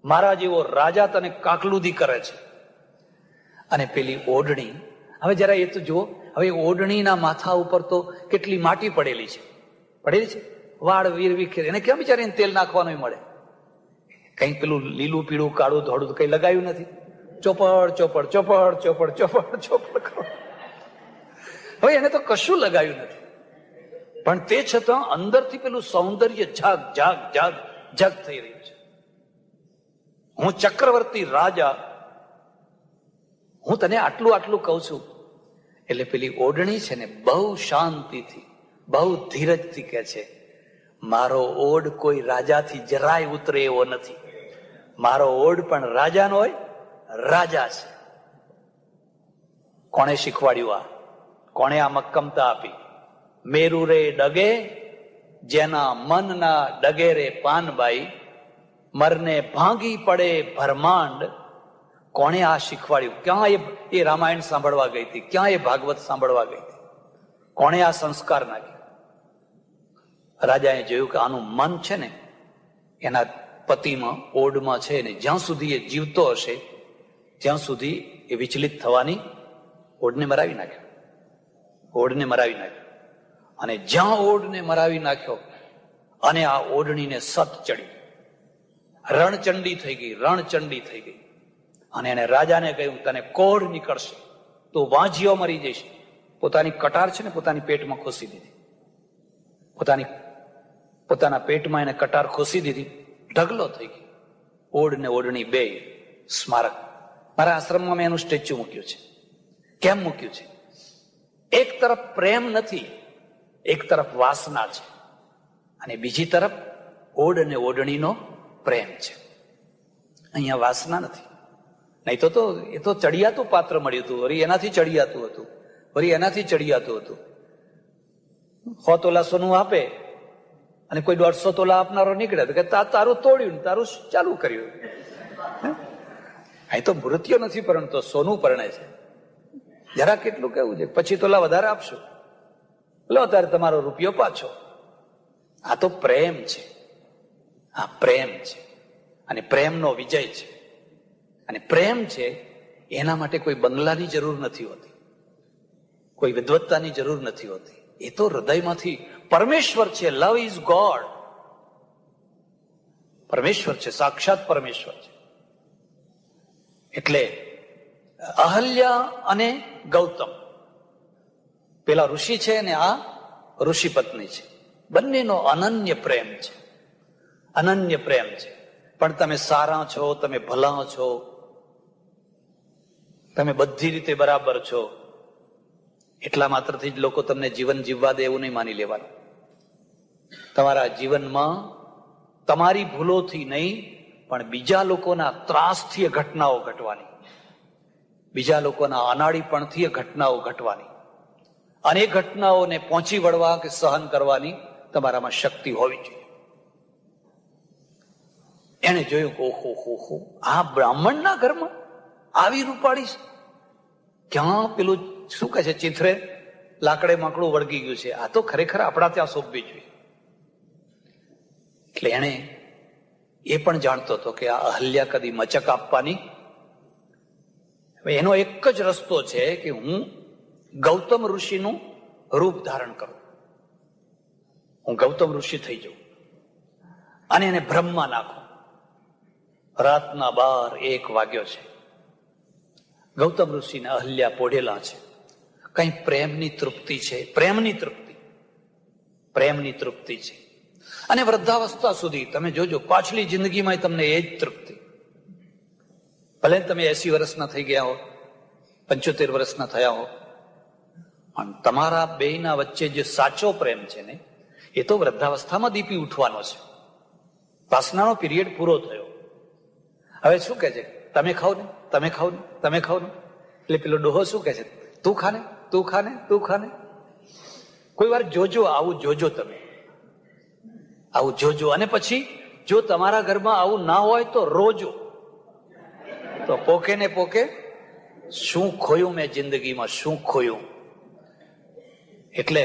મારા જેવો રાજા તને કાકલુદી કરે છે. અને પેલી ઓઢણી, હવે જરા એ તો જુઓ, હવે ઓઢણીના માથા ઉપર તો કેટલી માટી પડેલી છે, પડેલી છે. વાળ વીર વિખેર, એને કેમ બિચારીને તેલ નાખવાનું મળે? કઈ પેલું લીલું પીળું કાળું ધોળું કઈ લગાવ્યું નથી. ચોપડ ચોપડ ચોપડ ચોપડ ચોપડ ચોપડ. હવે એને તો કશું લગાવ્યું નથી, પણ તે છતાં અંદરથી પેલું સૌંદર્ય જાગ જાગ જાગ જાગ થઈ રહ્યું છે. હું ચક્રવર્તી રાજા, હું તને આટલું આટલું કહું છું. એટલે પેલી ઓઢણી છે ને બહુ શાંતિથી, બહુ ધીરજથી કહે છે, મારો ઓઢ કોઈ રાજાથી જરાય ઉતરે એવો નથી. મારો ઓઢ પણ રાજાનો હોય, રાજા છે. કોણે શીખવાડ્યું આ? કોણે આ મક્કમતા આપી? મેરુ રે ડગે જેના મનના ડગે રે પાનબાઈ, મરને ભાંગી પડે ભરમાંડ. કોણે આ શીખવાડ્યું? ક્યાં એ રામાયણ સાંભળવા ગઈ હતી? ક્યાં એ ભાગવત સાંભળવા ગઈ હતી? કોણે આ સંસ્કાર નાખ્યા? રાજાએ જોયું કે આનું મન છે ને એના પતિમાં, ઓઢમાં છે ને, જ્યાં સુધી એ જીવતો હશે ત્યાં સુધી એ વિચલિત થવાની, ઓઢને મરાવી નાખ્યો, ઓઢને મરાવી નાખ્યો. અને જ્યાં ઓઢને મરાવી નાખ્યો અને આ ઓઢણીને સત ચડી, રણચંડી થઈ ગઈ, રણચંડી થઈ ગઈ. અને એને રાજાને કહ્યું તને કોઢ નીકળશે, તો વાંજીઓ મરી જઈશ. પોતાની કટાર છે ને પોતાની પેટમાં ખોસી દીધી, પોતાના પેટમાં એને કટાર ખોસી દીધી, ઢગલો થઈ ગઈ. ઓઢ ને ઓઢણી બે સ્મારક મારા આશ્રમમાં મેં એનું સ્ટેચ્યુ મૂક્યું છે. કેમ મૂક્યું છે? એક તરફ પ્રેમ નથી, એક તરફ વાસના છે. અને બીજી તરફ ઓડ અને ઓઢણીનો પ્રેમ છે. અહીંયા વાસના નથી. નહીં તો એ તો ચડિયાતું પાત્ર મળ્યું હતું, વળી એનાથી ચડિયાતું હતું, વળી એનાથી ચડિયાતું હતું. 100 તોલા સોનું આપે અને કોઈ 150 તોલા આપનારો નીકળે તો કે તારું તોડ્યું ને તારું ચાલુ કર્યું. અહીં તો મૃત્યુ નથી પરણતો, સોનું પરણે છે. જરા કેટલું કેવું છે, પછી તોલા વધારે આપશું, લો ત્યારે તમારો રૂપિયો પાછો. આ તો પ્રેમ છે, આ પ્રેમ છે અને પ્રેમનો વિજય છે. અને પ્રેમ છે એના માટે કોઈ બંગલાની જરૂર નથી હોતી, કોઈ વિદ્વત્તાની જરૂર નથી હોતી. એ તો હૃદયમાંથી પરમેશ્વર છે. Love is God. પરમેશ્વર છે, સાક્ષાત પરમેશ્વર છે. એટલે અહલ્યા અને ગૌતમ, પેલા ઋષિ છે અને આ ઋષિ પત્ની છે, બંનેનો અનન્ય પ્રેમ છે, અનન્ય પ્રેમ છે. પણ તમે સારા છો, તમે ભલા છો, તમે બધી રીતે બરાબર છો, એટલા માત્રથી જ લોકો તમને જીવન જીવવા દે એવું નહીં માની લેવાનું. તમારા જીવનમાં તમારી ભૂલોથી નહીં પણ બીજા લોકોના ત્રાસથી ઘટનાઓ ઘટવાની, બીજા લોકોના અનાડીપણથી ઘટનાઓ ઘટવાની, અને એ ઘટનાઓને પહોંચી વળવા કે સહન કરવાની તમારામાં શક્તિ હોવી જોઈએ. એને જોયું કે ઓહો હો હો, આ બ્રાહ્મણના ઘરમાં આવી રૂપાળી છે. ક્યાં પેલું શું કહે છે, ચિથરે લાકડે માકડું વળગી ગયું છે, આ તો ખરેખર આપણા ત્યાં શોભવી જોઈએ. એટલે એને એ પણ જાણતો હતો કે આ અહલ્યા કદી મચક આપવાની. હવે એનો એક જ રસ્તો છે કે હું ગૌતમ ઋષિનું રૂપ ધારણ કરું, હું ગૌતમ ઋષિ થઈ જાઉં અને એને ભ્રમમાં નાખું. રાતના 12-1 વાગ્યો છે. ગૌતમ ઋષિને અહલ્યા પોઢેલા છે. કઈ પ્રેમની તૃપ્તિ છે, પ્રેમની તૃપ્તિ, પ્રેમની તૃપ્તિ છે. અને વૃદ્ધાવસ્થા સુધી તમે જોજો, પાછલી જિંદગીમાં તમને એ જ તૃપ્તિ. ભલે તમે 80 વર્ષના થઈ ગયા હો, 75 વર્ષના થયા હો, પણ તમારા બેયના વચ્ચે જે સાચો પ્રેમ છે ને, એ તો વૃદ્ધાવસ્થામાં દીપી ઉઠવાનો છે. વાસનાનો પીરિયડ પૂરો થયો. હવે શું કે છે, તમે ખાઓ ને, તમે ખાઓ ને, તમે ખાઓ ને. એટલે પેલો ડોહો શું કે છે, તું ખાને, તું ખાને, તું ખાને. કોઈ વાર જોજો, આવું જોજો, તમે આવું જોજો. અને પછી જો તમારા ઘરમાં આવું ના હોય તો રોજો. તો પોકે ને પોકે શું ખોયું મેં જિંદગીમાં, શું ખોયું. એટલે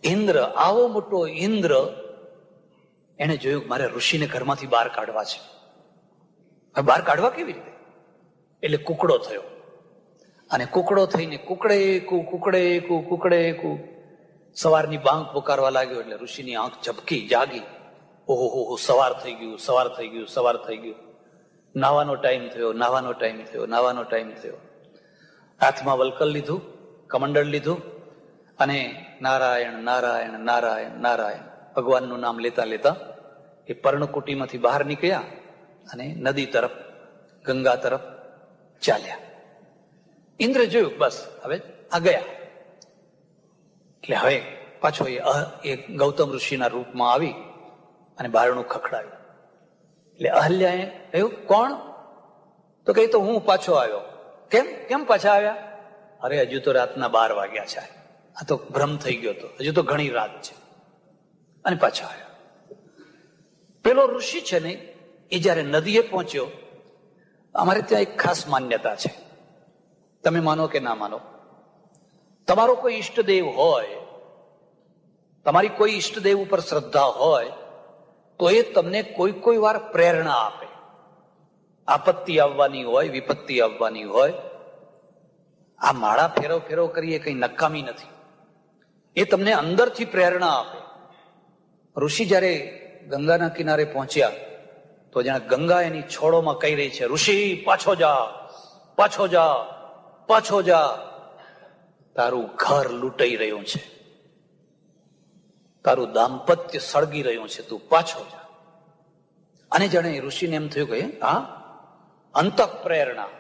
ઇન્દ્ર, આવો મોટો ઇન્દ્ર, એને જોયું મારે ઋષિને ઘરમાંથી બહાર કાઢવા છે. હવે બહાર કાઢવા કેવી રીતે? એટલે કુકડો થયો. અને કુકડો થઈને કુકડે સવારની બાંગ પુકારવા લાગ્યો. એટલે ઋષિની આંખ ઝબકી, જાગી. ઓહો હો, સવાર થઈ ગયું, સવાર થઈ ગયું, સવાર થઈ ગયું. નાવાનો ટાઈમ થયો, નાવાનો ટાઈમ થયો, નાવાનો ટાઈમ થયો. હાથમાં વલકલ લીધું, કમંડળ લીધું અને નારાયણ નારાયણ નારાયણ નારાયણ ભગવાનનું નામ લેતા લેતા એ પર્ણકુટીમાંથી બહાર નીકળ્યા અને નદી તરફ, ગંગા તરફ ચાલ્યા. ઇન્દ્ર જોયું, બસ હવે આ ગયા. એટલે હવે પાછો એ ગૌતમ ઋષિના રૂપમાં આવી અને બારણું ખખડાવ્યું. એટલે અહલ્યાએ કહ્યું, કોણ? તો કહી, તો હું પાછો આવ્યો. કેમ કેમ પાછા આવ્યા? અરે હજુ તો રાતના 12 વાગ્યા છે, આ તો ભ્રમ થઈ ગયો હતો, હજુ તો ઘણી રાત છે. અને પાછા આવ્યા. પેલો ઋષિ છે ને, એ જયારે નદીએ પહોંચ્યો, અમારે ત્યાં એક ખાસ માન્યતા છે, તમે માનો કે ના માનો, તમારો કોઈ ઈષ્ટદેવ હોય, તમારી કોઈ ઈષ્ટદેવ ઉપર શ્રદ્ધા હોય તો એ તમને કોઈ વાર પ્રેરણા આપે. આપત્તિ આવવાની હોય, વિપત્તિ આવવાની હોય, આ માળા ફેરવ ફેરવ કરીએ કઈ નકામી નથી. એ તમને અંદરથી પ્રેરણા આપે. ઋષિ જયારે ગંગાના કિનારે પહોંચ્યા તો જાણે ગંગા એની છોડોમાં કહી રહી છે, ઋષિ પાછો જા, પાછો જા, પાછો જા, તારું ઘર લૂંટાઈ રહ્યું છે, તારું દાંપત્ય સળગી રહ્યું છે, તું પાછો જા. અને જાણે ઋષિને એમ થયું કે આ અંતઃ પ્રેરણા.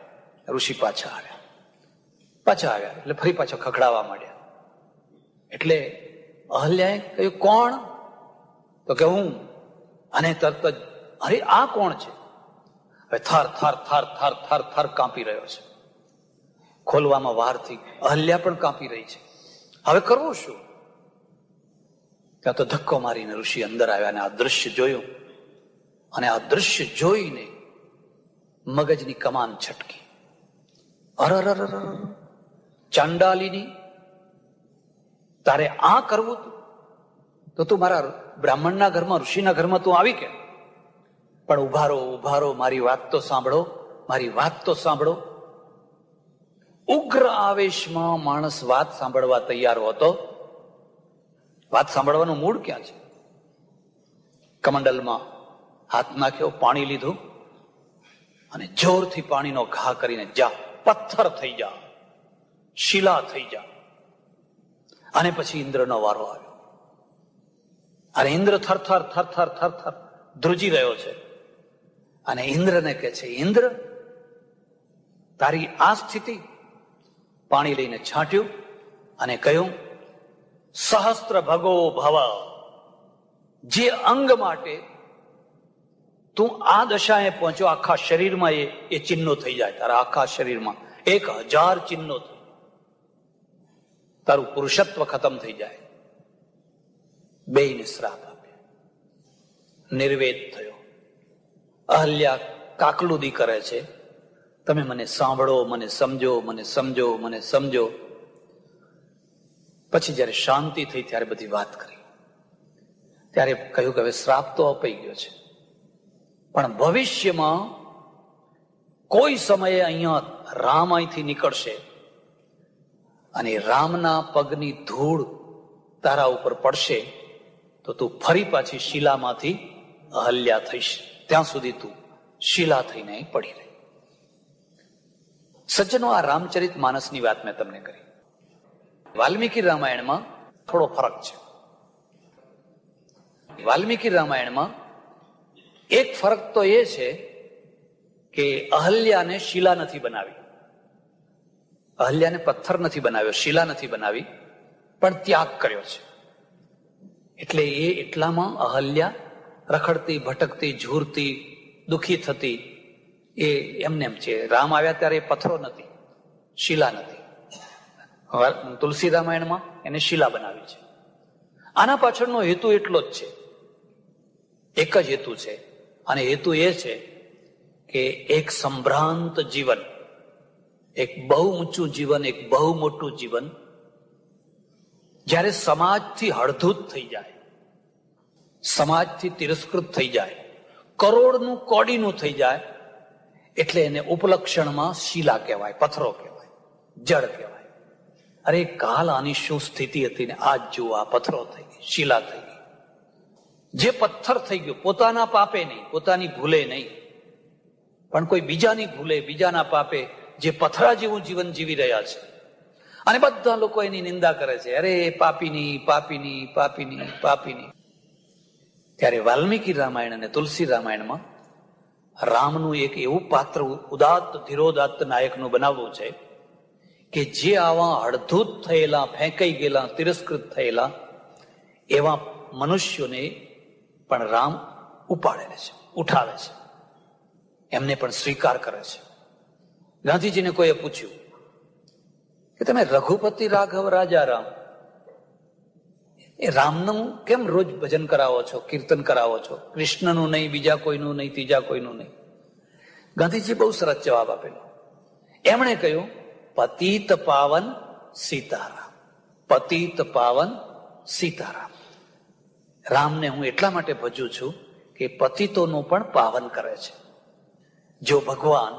ઋષિ પાછા આવ્યા એટલે ફરી પાછો ખખડાવા માંડ્યા. એટલે અહલ્યાએ કહ્યું, કોણ? તો કે હું. અને તરત જ, અરે આ કોણ છે? હવે થર થર થર થર થર થર કાંપી રહ્યો છે. ખોલવામાં વારથી અહલ્યા પણ કાંપી રહી છે. હવે કરવું શું? ત્યાં તો ધક્કો મારીને ઋષિ અંદર આવ્યા અને આ દ્રશ્ય જોયું. અને આ દ્રશ્ય જોઈને મગજની કમાન છટકી. અરર, ચાંડાલીની, તારે આ કરવું તો તું મારા બ્રાહ્મણના ઘરમાં, ઋષિના ઘરમાં તું આવી કેમ? પણ ઉભારો ઉભારો, મારી વાત તો સાંભળો, મારી વાત તો સાંભળો. ઉગ્ર આવેશમાં માણસ વાત સાંભળવા તૈયાર હતો. વાત સાંભળવાનું મૂળ ક્યાં છે? કમંડલમાં હાથ નાખ્યો, પાણી લીધું અને જોરથી પાણીનો ઘા કરીને, જા, પથ્થર થઈ જા, શિલા થઈ જા. અને પછી ઇન્દ્રનો વારો આવ્યો. અને ઇન્દ્ર થરથર થરથર થરથર ધ્રુજી રહ્યો છે. અને ઇન્દ્રને કહે છે, ઇન્દ્ર, તારી આ સ્થિતિ. પાણી લઈને છાંટ્યું અને કહ્યું, સહસ્ત્ર ભગો ભવ. જે અંગ માટે તું આ દશાએ પહોંચ્યો, આખા શરીરમાં એ ચિહ્નો થઈ જાય. તારા આખા શરીરમાં 1000 ચિહ્નો થઈ, તારું પુરુષત્વ ખતમ થઈ જાય. બેયને શ્રાપ આપ્યા. નિર્વેદ થયો. અહલ્યા કાકલુદી કરે છે, તમે મને સાંભળો, મને સમજો, મને સમજો, મને સમજો. પછી જયારે શાંતિ થઈ ત્યારે બધી વાત કરી. ત્યારે કહ્યું કે હવે શ્રાપ તો અપાઈ ગયો છે, પણ ભવિષ્યમાં કોઈ સમયે અહીંયા રામ અહીંથી નીકળશે અને રામના પગની ધૂળ તારા ઉપર પડશે તો તું ફરી પાછી શિલામાંથી અહલ્યા થઈશ. ત્યાં સુધી તું શિલા થઈને પડી રહી. સજ્જનો, આ રામચરિત માનસની વાત મેં તમને કરી. વાલ્મીકી રામાયણમાં થોડો ફરક છે. વાલ્મીકી રામાયણમાં એક ફરક તો એ છે કે અહલ્યાને શિલા નથી બનાવી, અહલ્યાને પથ્થર નથી બનાવ્યો, શિલા નથી બનાવી, પણ ત્યાગ કર્યો છે. એટલે એ એટલામાં અહલ્યા રખડતી, ભટકતી, ઝૂરતી, દુઃખી થતી, એ એમને એમ છે. રામ આવ્યા ત્યારે એ પથ્થરો નથી, શિલા નથી. તુલસી રામાયણમાં એને શિલા બનાવી છે. આના પાછળનો હેતુ એટલો જ છે, એક જ હેતુ છે. અને હેતુ એ છે કે એક સંભ્રાંત જીવન, એક બહુ ઊંચું જીવન, એક બહુ મોટું જીવન જ્યારે સમાજથી હળધૂત થઈ જાય, સમાજથી તિરસ્કૃત થઈ જાય, કરોડનું કોડીનું થઈ જાય, એટલે એને ઉપલક્ષણમાં શિલા કહેવાય, પથ્થરો કહેવાય, જળ કહેવાય. અરે કાલ આની શું સ્થિતિ હતી ને આજ જુઓ, આ પથ્થરો થઈ ગઈ, શિલા થઈ ગઈ. જે પથ્થર થઈ ગયો પોતાના પાપે નહીં, પોતાની ભૂલે નહીં, પણ કોઈ બીજાની ભૂલે, બીજાના પાપે જે પથરા જેવું જીવન જીવી રહ્યા છે. અને બધા લોકો એની નિંદા કરે છે, અરે પાપીની, પાપીની, પાપીની, પાપીની. ત્યારે વાલ્મીકી રામાયણ અને તુલસી રામાયણમાં રામનું એક એવું પાત્ર ઉદાત્ત, ધીરોદાત્ત નાયકનું બનાવવું છે કે જે આવા અડધૂત થયેલા, ફેંકાઈ ગયેલા, તિરસ્કૃત થયેલા એવા મનુષ્યોને પણ રામ ઉપાડે છે, ઉઠાવે છે, એમને પણ સ્વીકાર કરે છે. ગાંધીજીને કોઈએ પૂછ્યું કે તમે રઘુપતિ રાઘવ રાજા રામ, એ રામનું કેમ રોજ ભજન કરાવો છો, કીર્તન કરાવો છો, કૃષ્ણનું નહીં, બીજા કોઈનું નહીં, ત્રીજા કોઈનું નહીં? ગાંધીજી બહુ સરસ જવાબ આપેલો. એમણે કહ્યું, પતિત પાવન સીતારામ, પતિત પાવન સીતારામ. રામને હું એટલા માટે ભજું છું કે પતિતોનું પણ પાવન કરે છે. જો ભગવાન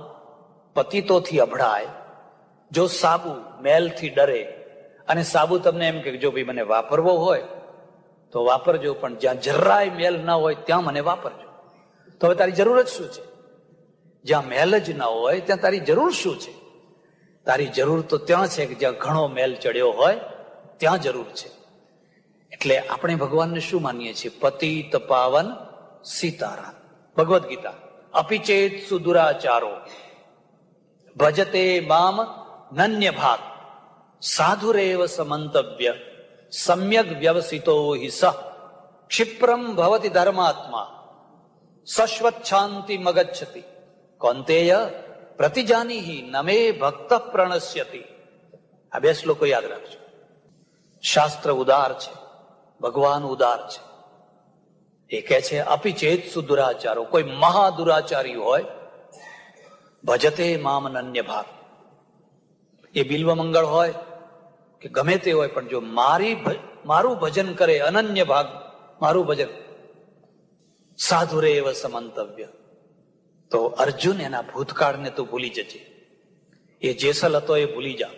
પતિતોથી અભડાય, જો સાબુ મેલથી ડરે, અને સાબુ તમને એમ કે જો ભાઈ મને વાપરવો હોય તો વાપરજો, પણ જ્યાં જરાય મેલ ના હોય ત્યાં મને વાપરજો, તો હવે તારી જરૂર જ શું છે? જ્યાં મેલ જ ના હોય ત્યાં તારી જરૂર શું છે? તારી જરૂર તો ત્યાં છે કે જ્યાં ઘણો મેલ ચડ્યો હોય ત્યાં જરૂર છે. એટલે આપણે ભગવાનને શું માનીએ છીએ? પતિત પાવન સીતારામ. ભગવદ્ ગીતા, અપિચેત સુદુરાચારો ભજતે મામ નન્ય ભાગ સાધુરેવ સમંતવ્ય સમ્યક વ્યવસિતો હિ સહ ક્ષિપ્રમ ભવતિ ધર્માત્મા સશ્વચ્છાંતિ મગચ્છતિ કૌંતેય પ્રતિજાનીહિ નમે ભક્ત પ્રણશ્યતિ. આ બે શ્લોકો યાદ રાખજો. શાસ્ત્ર ઉદાર છે, ભગવાન ઉદાર છે. એ કહે છે અપિચેત દુરાચારો, કોઈ મહાદુરાચારી હોય, ભજતે મામ અનન્ય ભાવ, એ બિલ્વ મંગળ હોય કે ગમે તે હોય, પણ જો મારું ભજન કરે, અનન્ય ભાગ, મારું ભજન, સાધુરેવ સમંતવ્ય, તો અર્જુન એના ભૂતકાળને તું ભૂલી જજે. એ જેસલ હતો એ ભૂલી જા,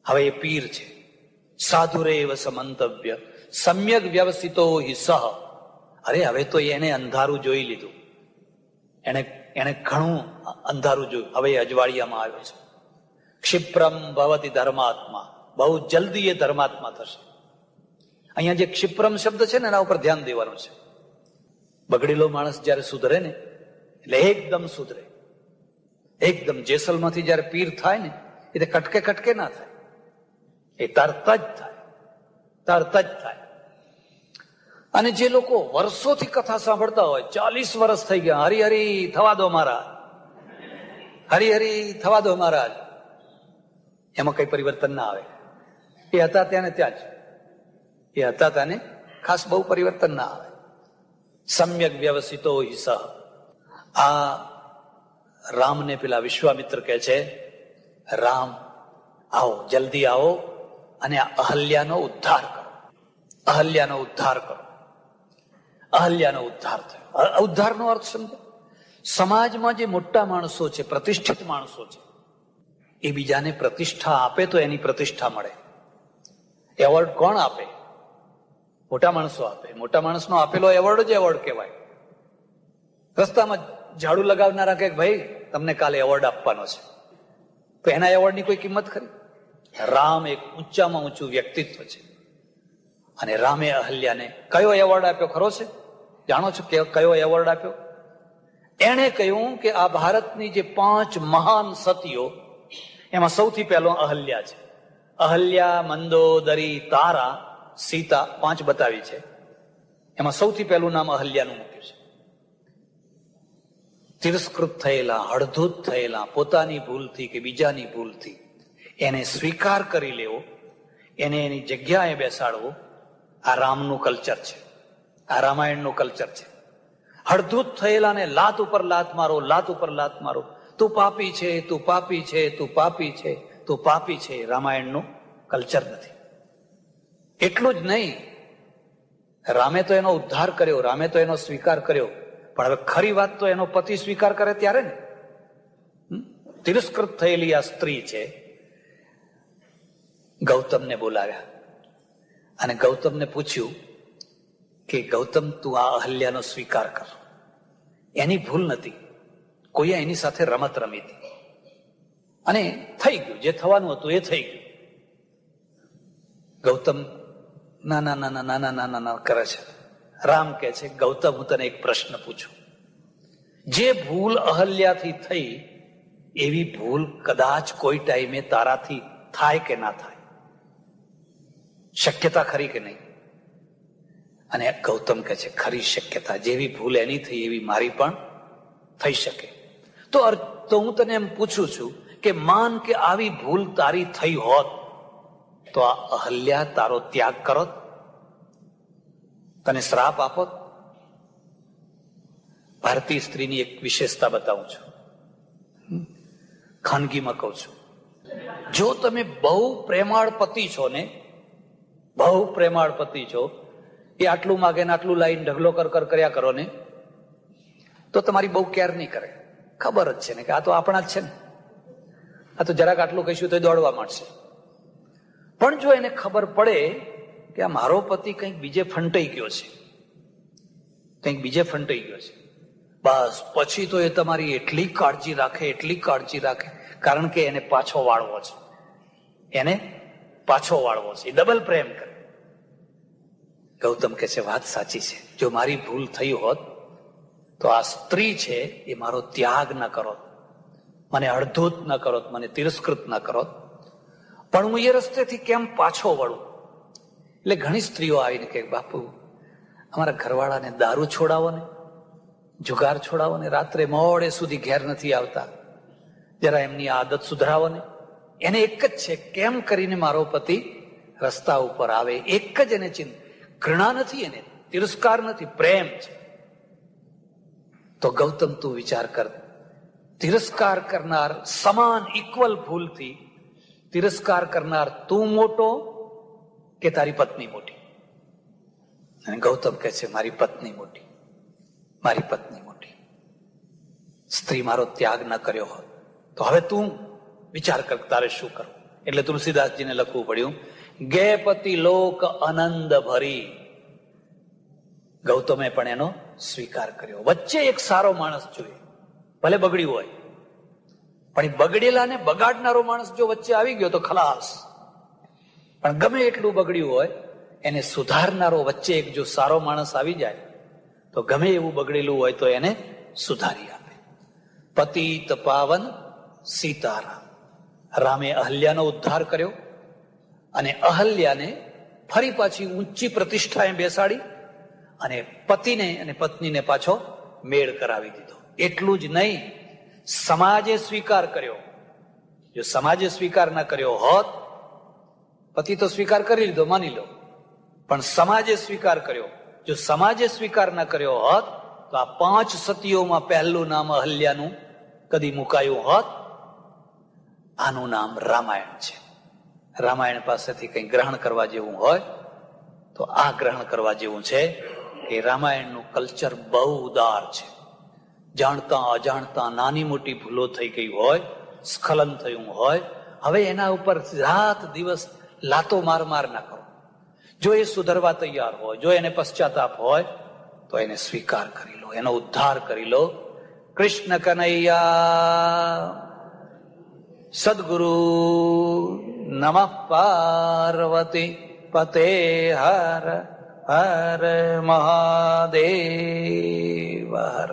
હવે એ પીર છે. સાધુરેવ સમંતવ્ય સમ્યક વ્યવસિતો હિ સહ. અરે હવે તો એને અંધારું જોઈ લીધું, એને ઘણું અંધારું જોયું, હવે એ અજવાળિયામાં આવ્યો છે. ક્ષિપ્રમ ભવતિ ધર્માત્મા, બહુ જલ્દી એ ધર્માત્મા થશે. અહીંયા જે ક્ષિપ્રમ શબ્દ છે ને એના ઉપર ધ્યાન દેવાનું છે. બગડેલો માણસ જયારે સુધરે ને એટલે એકદમ સુધરે, એકદમ. જેસલમાંથી જયારે પીર થાય ને એટલે કટકે કટકે ના થાય, એ તરત જ થાય, તરત જ થાય. અને જે લોકો વર્ષોથી કથા સાંભળતા હોય, 40 વર્ષ થઈ ગયા, હરિ હરિ થવા દો મહારાજ, હરિ હરિ થવા દો મહારાજ, એમાં કઈ પરિવર્તન ના આવે. એ હતા ત્યાં ને ત્યાં જ, એ હતા ત્યાં ને ખાસ બહુ પરિવર્તન ના આવે. સમ્યક વ્યવસિતો હિ સહ. આ રામને પેલા વિશ્વામિત્ર કહે છે, રામ આવો, જલ્દી આવો અને આ અહલ્યાનો ઉદ્ધાર કરો, અહલ્યાનો ઉદ્ધાર કરો. અહલ્યાનો ઉદ્ધાર થયો. ઉદ્ધારનો અર્થ સમજો. સમાજમાં જે મોટા માણસો છે, પ્રતિષ્ઠિત માણસો છે, એ બીજાને પ્રતિષ્ઠા આપે તો એની પ્રતિષ્ઠા મળે. એવોર્ડ કોણ આપે? મોટા માણસો આપે. મોટા માણસનો આપેલો એવોર્ડ જ એવોર્ડ કહેવાય. રસ્તામાં ઝાડુ લગાવનારા કે ભાઈ તમને કાલે એવોર્ડ આપવાનો છે, તો એના એવોર્ડની કોઈ કિંમત ખરી? રામ એક ઊંચામાં ઊંચું વ્યક્તિત્વ છે. અને રામે અહલ્યાને કયો એવોર્ડ આપ્યો ખરો છે? જાણો છો કયો એવોર્ડ આપ્યો? એણે કહ્યું કે આ ભારતની જે 5 મહાન સતીઓ, એમાં સૌથી પહેલો અહલ્યા છે. અહલ્યા, મંદોદરી, તારા, સીતા, 5 બતાવી છે. એમાં સૌથી પહેલું નામ અહલ્યાનું મૂક્યું છે. તિરસ્કૃત થયેલા, હળધૂત થયેલા, પોતાની ભૂલથી કે બીજાની ભૂલથી એને સ્વીકાર કરી લેવો, એને એની જગ્યાએ બેસાડવો, આ રામનું કલ્ચર છે, આ રામાયણનું કલ્ચર છે. હળધૂત થયેલાને લાત ઉપર લાત મારો, લાત ઉપર લાત મારો, તું પાપી છે, તું પાપી છે, તું પાપી છે, તું પાપી છે. રામાયણનું કલ્ચર નથી. એટલું જ નહીં, રામે તો એનો ઉદ્ધાર કર્યો, રામે તો એનો સ્વીકાર કર્યો, પણ હવે ખરી વાત તો એનો પતિ સ્વીકાર કરે ત્યારે ને. તિરસ્કૃત થયેલી આ સ્ત્રી છે. ગૌતમને બોલાવ્યા અને ગૌતમને પૂછ્યું કે ગૌતમ, તું આ અહલ્યાનો સ્વીકાર કર. એની ભૂલ નથી, કોઈએ એની સાથે રમત રમી હતી અને થઈ ગયું, જે થવાનું હતું એ થઈ ગયું. ગૌતમ ના ના ના ના ના ના ના કરે છે. રામ કહે છે, ગૌતમ, હું તને એક પ્રશ્ન પૂછું. જે ભૂલ અહલ્યાથી થઈ એવી ભૂલ કદાચ કોઈ ટાઈમે તારાથી થાય કે ના થાય? શક્યતા ખરી કે નહીં? અને ગૌતમ કહે છે, ખરી શક્યતા. જેવી ભૂલ એની થઈ એવી મારી પણ થઈ શકે. તો હું તને એમ પૂછું છું કે માન કે આવી ભૂલ તારી થઈ હોત તો આ અહલ્યા તારો ત્યાગ કરત, તને શ્રાપ આપત? ભારતીય સ્ત્રીની એક વિશેષતા બતાવું છું, ખાનગીમાં કહું છું. જો તમે બહુ પ્રેમાળ પતિ છો ને, બહુ પ્રેમાળ પતિ છો, એ આટલું માગે ને આટલું લાઈન ઢગલો કર કર્યા કરો ને, તો તમારી બહુ કેર નહીં કરે. ખબર જ છે ને કે આ તો આપણા જ છે ને, આ તો જરાક આટલું કહીશું તો દોડવા માંડશે. પણ જો એને ખબર પડે કે આ મારો પતિ કંઈક બીજે ફંટાઈ ગયો છે, કંઈક બીજે ફંટાઈ ગયો છે, બસ પછી તો એ તમારી એટલી કાળજી રાખે, એટલી કાળજી રાખે, કારણ કે એને પાછો વાળવો છે, એને પાછો વાળવો છે, એ ડબલ પ્રેમ કરે. ગૌતમ કહે છે, વાત સાચી છે. જો મારી ભૂલ થઈ હોત તો આ સ્ત્રી છે એ મારો ત્યાગ ન કરોત, મને અડધૂત ન કરોત, મને તિરસ્કૃત ન કરોત. પણ હું એ રસ્તેથી કેમ પાછો વળું? એટલે ઘણી સ્ત્રીઓ આવીને કે બાપુ અમારા ઘરવાળાને દારૂ છોડાવો ને, જુગાર છોડાવો ને, રાત્રે મોડે સુધી ઘેર નથી આવતા, જરા એમની આદત સુધરાવો ને. એને એક જ છે, કેમ કરીને મારો પતિ રસ્તા ઉપર આવે. એક જ એને ઘૃણા નથી, એને તિરસ્કાર નથી, પ્રેમ છે. તો ગૌતમ તું વિચાર કર, તિરસ્કાર કરનાર સમાન ઇક્વલ ભૂલથી તિરસ્કાર કરનાર તું મોટો કે તારી પત્ની મોટી? અને ગૌતમ કહે છે મારી પત્ની મોટી, મારી પત્ની મોટી. સ્ત્રી મારો ત્યાગ ન કર્યો હોત તો હવે તું વિચાર કર તારે શું કરવું. એટલે તુલસીદાસજીને લખવું પડ્યું, ગે પતિ લોક આનંદ ભરી. ગૌતમે પણ એનો સ્વીકાર કર્યો. વચ્ચે એક સારો માણસ જોઈએ, ભલે બગડ્યું હોય, પણ બગડેલાને બગાડનારો માણસ જો વચ્ચે આવી ગયો તો ખલાસ. પણ ગમે એટલું બગડ્યું હોય એને સુધારનારો વચ્ચે એક જો સારો માણસ આવી જાય તો ગમે એવું બગડેલું હોય તો એને સુધારી આપે. પતિત પાવન સીતારામ. રામે અહલ્યાનો ઉદ્ધાર કર્યો અને અહલ્યાને ફરી પાછી ઊંચી પ્રતિષ્ઠાએ બેસાડી અને પતિને અને પત્નીને પાછો મેળ કરાવી દીધો. એટલું જ નહીં, સમાજે સ્વીકાર કર્યો. જો સમાજે સ્વીકાર ના કર્યો હોત, પતિ તો સ્વીકાર કરી લીધો માની લો, પણ સમાજે સ્વીકાર કર્યો. જો સમાજે સ્વીકાર ના કર્યો હોત તો આ 5 સતીઓમાં પહેલું નામ અહલ્યાનું કદી મુકાયું હોત. આનું નામ રામાયણ છે. રામાયણ પાસેથી કંઈ ગ્રહણ કરવા જેવું હોય તો આ ગ્રહણ કરવા જેવું છે કે રામાયણનું કલ્ચર બહુ ઉદાર છે. જાણતા અજાણતા નાની મોટી ભૂલો થઈ ગઈ હોય, સ્ખલન થયું હોય, હવે એના ઉપર રાત દિવસ લાતો માર ના કરો. જો એ સુધરવા તૈયાર હોય, જો એને પશ્ચાતાપ હોય તો એને સ્વીકાર કરી લો, એનો ઉદ્ધાર કરી લો. કૃષ્ણ કનૈયા સદગુરુ નમઃ. પાર્વતી પતે હર હર મહાદેવ હર.